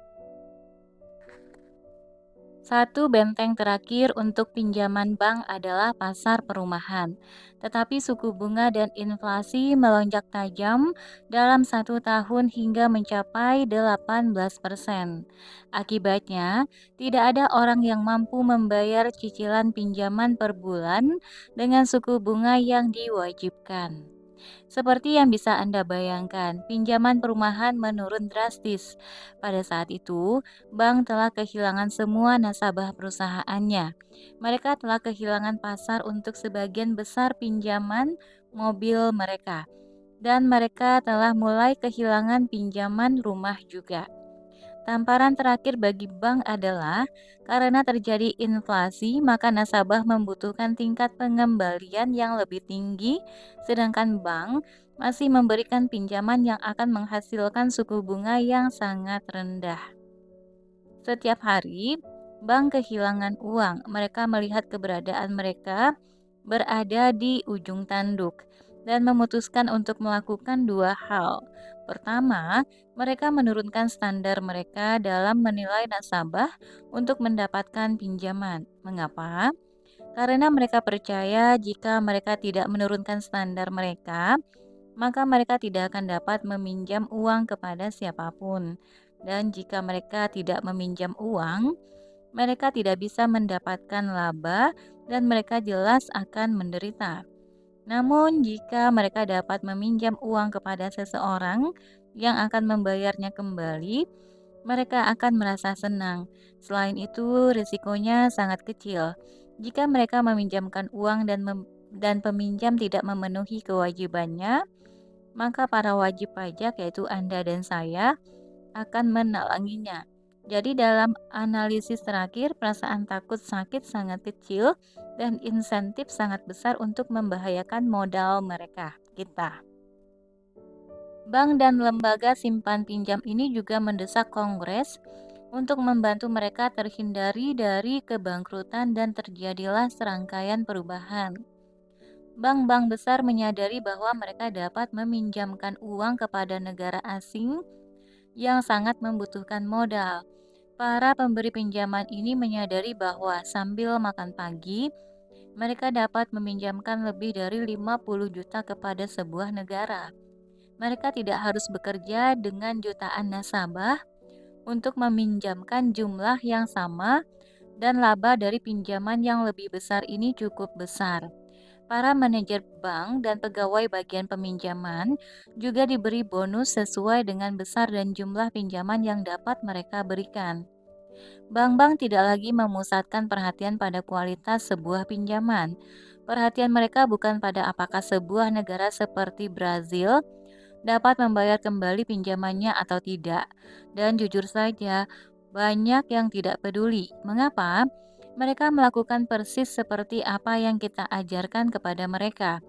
[SPEAKER 1] Satu benteng terakhir untuk pinjaman bank adalah pasar perumahan, tetapi suku bunga dan inflasi melonjak tajam dalam 1 tahun hingga mencapai 18%. Akibatnya, tidak ada orang yang mampu membayar cicilan pinjaman per bulan dengan suku bunga yang diwajibkan. Seperti yang bisa Anda bayangkan, pinjaman perumahan menurun drastis. Pada saat itu, bank telah kehilangan semua nasabah perusahaannya. Mereka telah kehilangan pasar untuk sebagian besar pinjaman mobil mereka, dan mereka telah mulai kehilangan pinjaman rumah juga. Tamparan terakhir bagi bank adalah karena terjadi inflasi, maka nasabah membutuhkan tingkat pengembalian yang lebih tinggi, sedangkan bank masih memberikan pinjaman yang akan menghasilkan suku bunga yang sangat rendah. Setiap hari, bank kehilangan uang. Mereka melihat keberadaan mereka berada di ujung tanduk dan memutuskan untuk melakukan dua hal. Pertama, mereka menurunkan standar mereka dalam menilai nasabah untuk mendapatkan pinjaman. Mengapa? Karena mereka percaya jika mereka tidak menurunkan standar mereka, maka mereka tidak akan dapat meminjam uang kepada siapapun. Dan jika mereka tidak meminjam uang, mereka tidak bisa mendapatkan laba dan mereka jelas akan menderita. Namun, jika mereka dapat meminjam uang kepada seseorang yang akan membayarnya kembali, mereka akan merasa senang. Selain itu, risikonya sangat kecil. Jika mereka meminjamkan uang dan peminjam tidak memenuhi kewajibannya, maka para wajib pajak yaitu Anda dan saya akan menalanginya. Jadi dalam analisis terakhir, perasaan takut sakit sangat kecil dan insentif sangat besar untuk membahayakan modal mereka, kita. Bank dan lembaga simpan pinjam ini juga mendesak Kongres untuk membantu mereka terhindari dari kebangkrutan dan terjadilah serangkaian perubahan. Bank-bank besar menyadari bahwa mereka dapat meminjamkan uang kepada negara asing yang sangat membutuhkan modal. Para pemberi pinjaman ini menyadari bahwa sambil makan pagi, mereka dapat meminjamkan lebih dari 50 juta kepada sebuah negara. Mereka tidak harus bekerja dengan jutaan nasabah untuk meminjamkan jumlah yang sama dan laba dari pinjaman yang lebih besar ini cukup besar. Para manajer bank dan pegawai bagian peminjaman juga diberi bonus sesuai dengan besar dan jumlah pinjaman yang dapat mereka berikan. Bank-bank tidak lagi memusatkan perhatian pada kualitas sebuah pinjaman. Perhatian mereka bukan pada apakah sebuah negara seperti Brazil dapat membayar kembali pinjamannya atau tidak. Dan jujur saja, banyak yang tidak peduli. Mengapa? Mereka melakukan persis seperti apa yang kita ajarkan kepada mereka,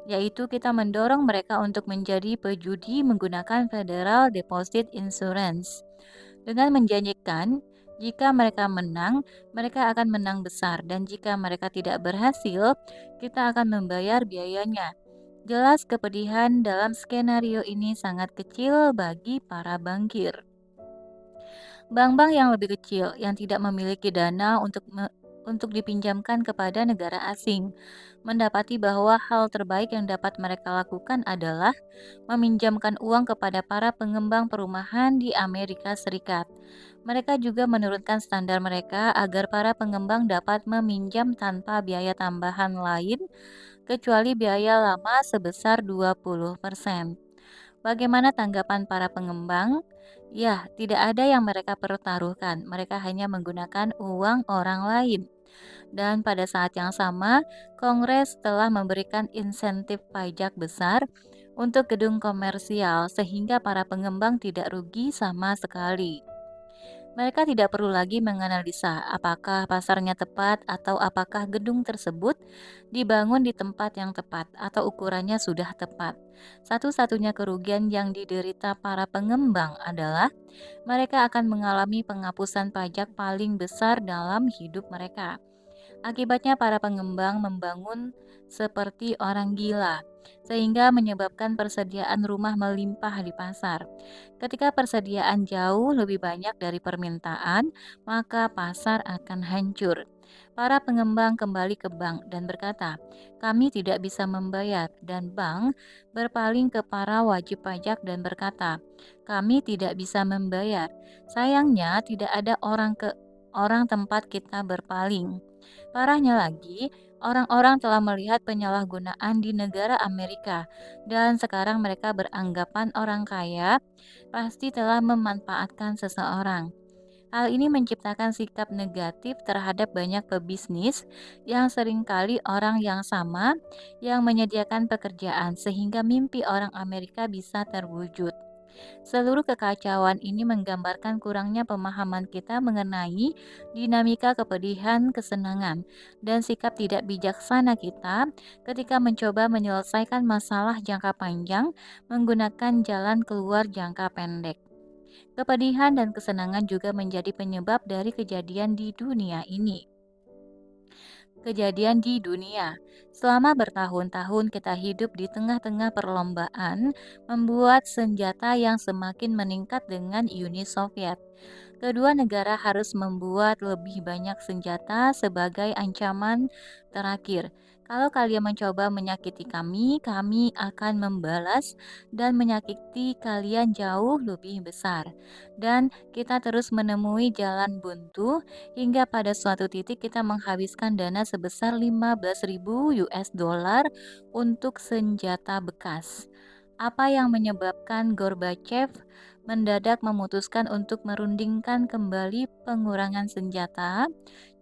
[SPEAKER 1] yaitu kita mendorong mereka untuk menjadi pejudi menggunakan Federal Deposit Insurance. Dengan menjanjikan, jika mereka menang, mereka akan menang besar, dan jika mereka tidak berhasil, kita akan membayar biayanya. Jelas kepedihan dalam skenario ini sangat kecil bagi para bankir. Bank-bank yang lebih kecil yang tidak memiliki dana untuk dipinjamkan kepada negara asing mendapati bahwa hal terbaik yang dapat mereka lakukan adalah meminjamkan uang kepada para pengembang perumahan di Amerika Serikat. Mereka juga menurunkan standar mereka agar para pengembang dapat meminjam tanpa biaya tambahan lain kecuali biaya lama sebesar 20%. Bagaimana tanggapan para pengembang? Ya, tidak ada yang mereka pertaruhkan. Mereka hanya menggunakan uang orang lain. Dan pada saat yang sama, Kongres telah memberikan insentif pajak besar untuk gedung komersial sehingga para pengembang tidak rugi sama sekali. Mereka tidak perlu lagi menganalisa apakah pasarnya tepat atau apakah gedung tersebut dibangun di tempat yang tepat atau ukurannya sudah tepat. Satu-satunya kerugian yang diderita para pengembang adalah mereka akan mengalami penghapusan pajak paling besar dalam hidup mereka. Akibatnya para pengembang membangun seperti orang gila, sehingga menyebabkan persediaan rumah melimpah di pasar. Ketika persediaan jauh lebih banyak dari permintaan, maka pasar akan hancur. Para pengembang kembali ke bank dan berkata, "Kami tidak bisa membayar." Dan bank berpaling ke para wajib pajak dan berkata, "Kami tidak bisa membayar." Sayangnya tidak ada orang tempat kita berpaling. Parahnya lagi, orang-orang telah melihat penyalahgunaan di negara Amerika, dan sekarang mereka beranggapan orang kaya pasti telah memanfaatkan seseorang. Hal ini menciptakan sikap negatif terhadap banyak pebisnis yang seringkali orang yang sama yang menyediakan pekerjaan sehingga mimpi orang Amerika bisa terwujud. Seluruh kekacauan ini menggambarkan kurangnya pemahaman kita mengenai dinamika kepedihan, kesenangan, dan sikap tidak bijaksana kita ketika mencoba menyelesaikan masalah jangka panjang menggunakan jalan keluar jangka pendek. Kepedihan dan kesenangan juga menjadi penyebab dari kejadian di dunia. Selama bertahun-tahun kita hidup di tengah-tengah perlombaan membuat senjata yang semakin meningkat dengan Uni Soviet. Kedua negara harus membuat lebih banyak senjata sebagai ancaman terakhir. Kalau kalian mencoba menyakiti kami akan membalas dan menyakiti kalian jauh lebih besar. Dan kita terus menemui jalan buntu hingga pada suatu titik kita menghabiskan dana sebesar 15.000 US dollar untuk senjata bekas. Apa yang menyebabkan Gorbachev mendadak memutuskan untuk merundingkan kembali pengurangan senjata?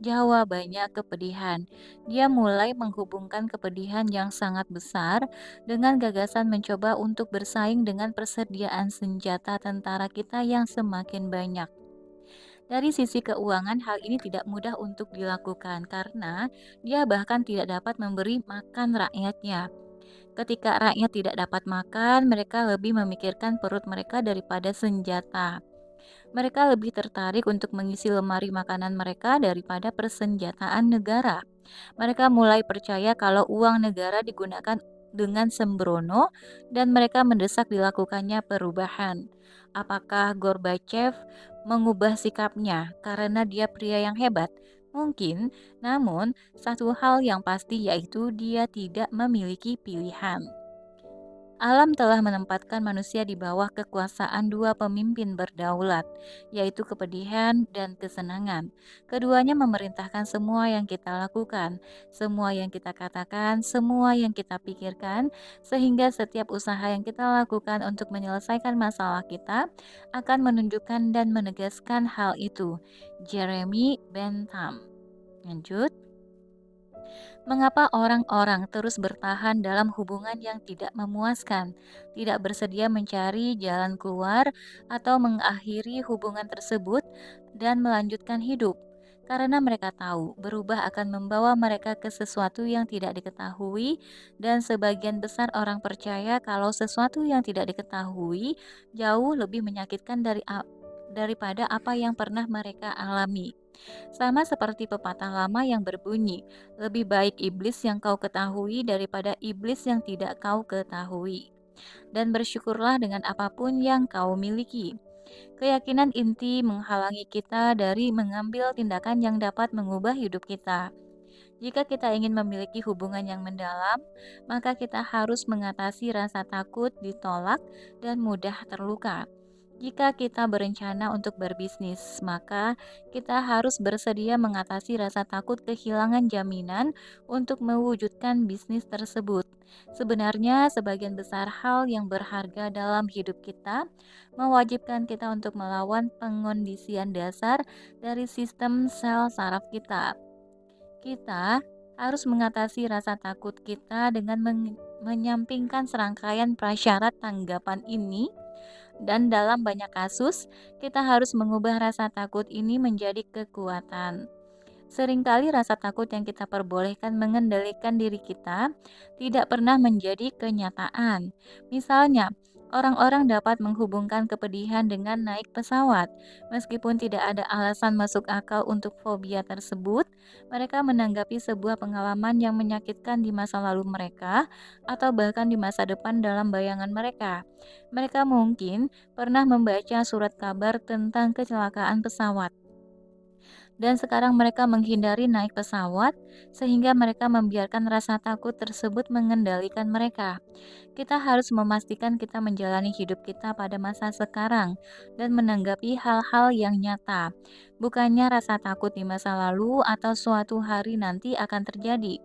[SPEAKER 1] Jawabannya kepedihan. Dia mulai menghubungkan kepedihan yang sangat besar dengan gagasan mencoba untuk bersaing dengan persediaan senjata tentara kita yang semakin banyak. Dari sisi keuangan, hal ini tidak mudah untuk dilakukan karena dia bahkan tidak dapat memberi makan rakyatnya. Ketika rakyat tidak dapat makan, mereka lebih memikirkan perut mereka daripada senjata. Mereka lebih tertarik untuk mengisi lemari makanan mereka daripada persenjataan negara. Mereka mulai percaya kalau uang negara digunakan dengan sembrono dan mereka mendesak dilakukannya perubahan. Apakah Gorbachev mengubah sikapnya karena dia pria yang hebat? Mungkin, namun satu hal yang pasti yaitu dia tidak memiliki pilihan. Alam telah menempatkan manusia di bawah kekuasaan dua pemimpin berdaulat, yaitu kepedihan dan kesenangan. Keduanya memerintahkan semua yang kita lakukan, semua yang kita katakan, semua yang kita pikirkan, sehingga setiap usaha yang kita lakukan untuk menyelesaikan masalah kita akan menunjukkan dan menegaskan hal itu. Jeremy Bentham. Lanjut. Mengapa orang-orang terus bertahan dalam hubungan yang tidak memuaskan, tidak bersedia mencari jalan keluar, atau mengakhiri hubungan tersebut dan melanjutkan hidup? Karena mereka tahu berubah akan membawa mereka ke sesuatu yang tidak diketahui, dan sebagian besar orang percaya kalau sesuatu yang tidak diketahui jauh lebih menyakitkan daripada apa yang pernah mereka alami. Sama seperti pepatah lama yang berbunyi, lebih baik iblis yang kau ketahui daripada iblis yang tidak kau ketahui. Dan bersyukurlah dengan apapun yang kau miliki. Keyakinan inti menghalangi kita dari mengambil tindakan yang dapat mengubah hidup kita. Jika kita ingin memiliki hubungan yang mendalam, maka kita harus mengatasi rasa takut ditolak dan mudah terluka. Jika kita berencana untuk berbisnis, maka kita harus bersedia mengatasi rasa takut kehilangan jaminan untuk mewujudkan bisnis tersebut. Sebenarnya, sebagian besar hal yang berharga dalam hidup kita mewajibkan kita untuk melawan pengondisian dasar dari sistem sel saraf kita. Kita harus mengatasi rasa takut kita dengan menyampingkan serangkaian prasyarat tanggapan ini, dan dalam banyak kasus, kita harus mengubah rasa takut ini menjadi kekuatan. Seringkali rasa takut yang kita perbolehkan mengendalikan diri kita tidak pernah menjadi kenyataan. Misalnya, orang-orang dapat menghubungkan kepedihan dengan naik pesawat. Meskipun tidak ada alasan masuk akal untuk fobia tersebut, mereka menanggapi sebuah pengalaman yang menyakitkan di masa lalu mereka atau bahkan di masa depan dalam bayangan mereka. Mereka mungkin pernah membaca surat kabar tentang kecelakaan pesawat dan sekarang mereka menghindari naik pesawat sehingga mereka membiarkan rasa takut tersebut mengendalikan mereka. Kita harus memastikan kita menjalani hidup kita pada masa sekarang dan menanggapi hal-hal yang nyata, bukannya rasa takut di masa lalu atau suatu hari nanti akan terjadi.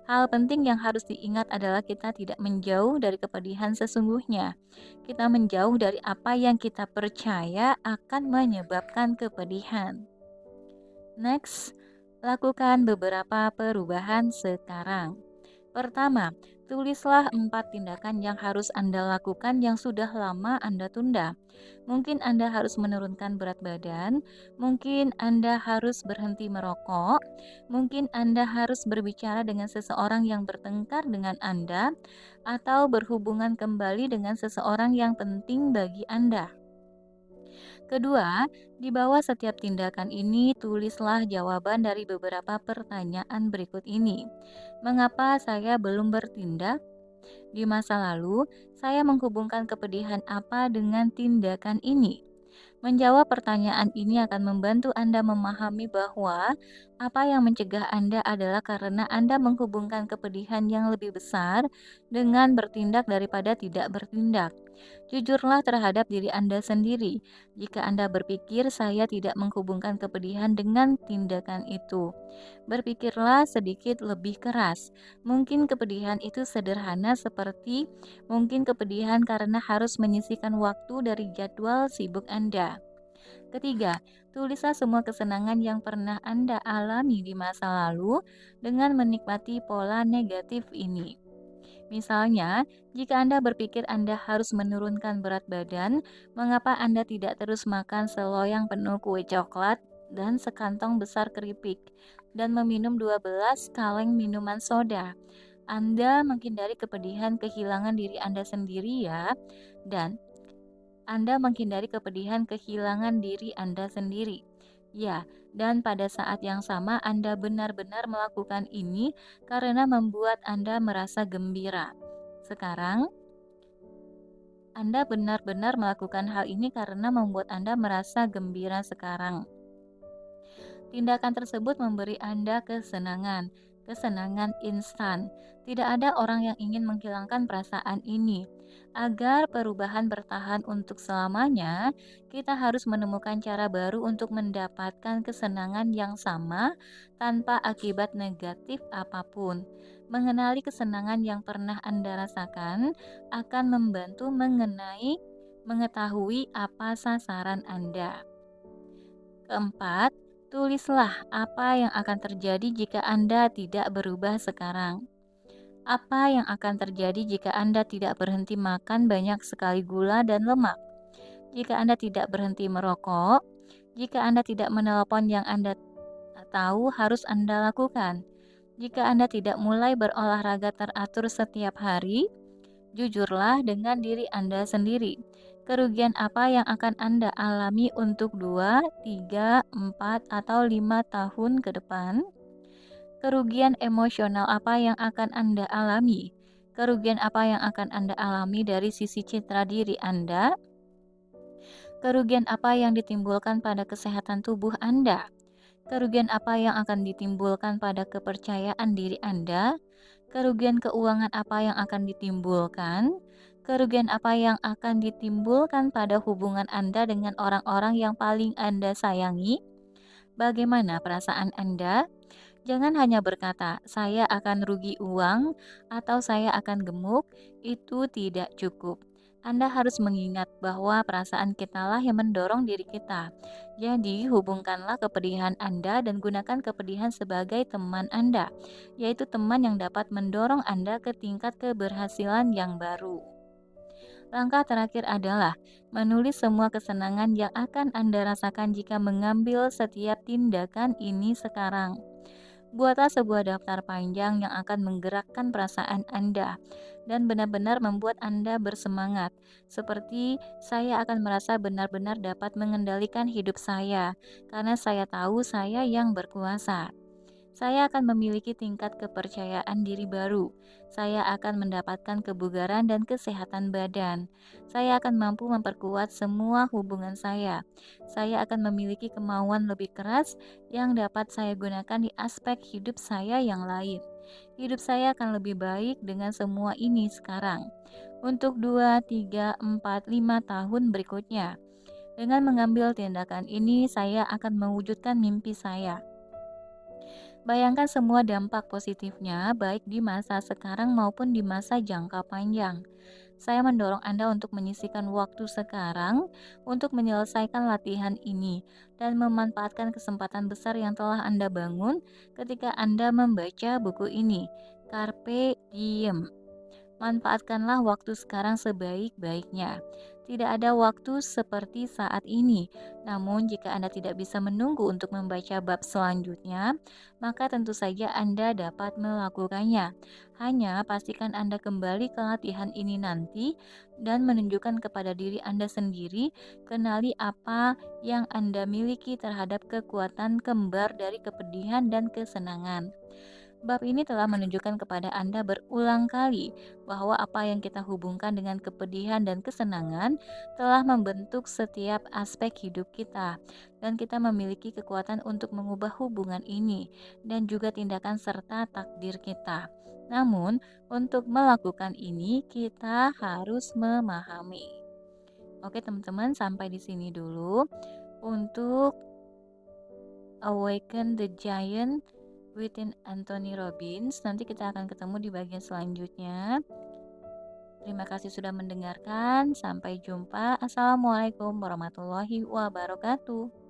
[SPEAKER 1] Hal penting yang harus diingat adalah kita tidak menjauh dari kepedihan sesungguhnya. Kita menjauh dari apa yang kita percaya akan menyebabkan kepedihan. Next, lakukan beberapa perubahan sekarang. Pertama, tulislah 4 tindakan yang harus Anda lakukan yang sudah lama Anda tunda. Mungkin Anda harus menurunkan berat badan, mungkin Anda harus berhenti merokok, mungkin Anda harus berbicara dengan seseorang yang bertengkar dengan Anda, atau berhubungan kembali dengan seseorang yang penting bagi Anda. Kedua, di bawah setiap tindakan ini tulislah jawaban dari beberapa pertanyaan berikut ini. Mengapa saya belum bertindak? Di masa lalu, saya menghubungkan kepedihan apa dengan tindakan ini? Menjawab pertanyaan ini akan membantu Anda memahami bahwa apa yang mencegah Anda adalah karena Anda menghubungkan kepedihan yang lebih besar dengan bertindak daripada tidak bertindak. Jujurlah terhadap diri Anda sendiri. Jika Anda berpikir saya tidak menghubungkan kepedihan dengan tindakan itu, berpikirlah sedikit lebih keras. Mungkin kepedihan itu sederhana seperti mungkin kepedihan karena harus menyisihkan waktu dari jadwal sibuk Anda. Ketiga, tulislah semua kesenangan yang pernah Anda alami di masa lalu dengan menikmati pola negatif ini. Misalnya, jika Anda berpikir Anda harus menurunkan berat badan, mengapa Anda tidak terus makan seloyang penuh kue coklat dan sekantong besar keripik dan meminum 12 kaleng minuman soda? Anda menghindari kepedihan kehilangan diri Anda sendiri ya, dan Anda menghindari kepedihan kehilangan diri Anda sendiri. Ya, dan pada saat yang sama Anda benar-benar melakukan ini karena membuat Anda merasa gembira. Sekarang, Anda benar-benar melakukan hal ini karena membuat Anda merasa gembira sekarang. Tindakan tersebut memberi Anda kesenangan, kesenangan instan. Tidak ada orang yang ingin menghilangkan perasaan ini. Agar perubahan bertahan untuk selamanya, kita harus menemukan cara baru untuk mendapatkan kesenangan yang sama tanpa akibat negatif apapun. Mengenali kesenangan yang pernah Anda rasakan akan membantu mengetahui apa sasaran Anda. Keempat, tulislah apa yang akan terjadi jika Anda tidak berubah sekarang. Apa yang akan terjadi jika Anda tidak berhenti makan banyak sekali gula dan lemak? Jika Anda tidak berhenti merokok? Jika Anda tidak menelepon yang Anda tahu harus Anda lakukan? Jika Anda tidak mulai berolahraga teratur setiap hari? Jujurlah dengan diri Anda sendiri. Kerugian apa yang akan Anda alami untuk 2, 3, 4, atau 5 tahun ke depan? Kerugian emosional apa yang akan Anda alami? Kerugian apa yang akan Anda alami dari sisi citra diri Anda? Kerugian apa yang ditimbulkan pada kesehatan tubuh Anda? Kerugian apa yang akan ditimbulkan pada kepercayaan diri Anda? Kerugian keuangan apa yang akan ditimbulkan? Kerugian apa yang akan ditimbulkan pada hubungan Anda dengan orang-orang yang paling Anda sayangi? Bagaimana perasaan Anda? Jangan hanya berkata, "Saya akan rugi uang" atau "Saya akan gemuk." Itu tidak cukup. Anda harus mengingat bahwa perasaan kitalah yang mendorong diri kita. Jadi, hubungkanlah kepedihan Anda dan gunakan kepedihan sebagai teman Anda, yaitu teman yang dapat mendorong Anda ke tingkat keberhasilan yang baru. Langkah terakhir adalah menulis semua kesenangan yang akan Anda rasakan jika mengambil setiap tindakan ini sekarang. Buatlah sebuah daftar panjang yang akan menggerakkan perasaan Anda dan benar-benar membuat Anda bersemangat. Seperti saya akan merasa benar-benar dapat mengendalikan hidup saya karena saya tahu saya yang berkuasa. Saya akan memiliki tingkat kepercayaan diri baru. Saya akan mendapatkan kebugaran dan kesehatan badan. Saya akan mampu memperkuat semua hubungan saya. Saya akan memiliki kemauan lebih keras yang dapat saya gunakan di aspek hidup saya yang lain. Hidup saya akan lebih baik dengan semua ini sekarang. Untuk 2, 3, 4, 5 tahun berikutnya. Dengan mengambil tindakan ini, saya akan mewujudkan mimpi saya. Bayangkan semua dampak positifnya, baik di masa sekarang maupun di masa jangka panjang. Saya mendorong Anda untuk menyisihkan waktu sekarang untuk menyelesaikan latihan ini dan memanfaatkan kesempatan besar yang telah Anda bangun ketika Anda membaca buku ini. Carpe diem. Manfaatkanlah waktu sekarang sebaik-baiknya. Tidak ada waktu seperti saat ini. Namun, jika Anda tidak bisa menunggu untuk membaca bab selanjutnya, maka tentu saja Anda dapat melakukannya. Hanya pastikan Anda kembali ke latihan ini nanti dan menunjukkan kepada diri Anda sendiri, kenali apa yang Anda miliki terhadap kekuatan kembar dari kepedihan dan kesenangan. Bab ini telah menunjukkan kepada Anda berulang kali bahwa apa yang kita hubungkan dengan kepedihan dan kesenangan telah membentuk setiap aspek hidup kita, dan kita memiliki kekuatan untuk mengubah hubungan ini dan juga tindakan serta takdir kita. Namun, untuk melakukan ini, kita harus memahami. Oke, teman-teman, sampai di sini dulu untuk Awaken the Giant Within Anthony Robbins. Nanti kita akan ketemu di bagian selanjutnya. Terima kasih sudah mendengarkan. Sampai jumpa. Assalamualaikum warahmatullahi wabarakatuh.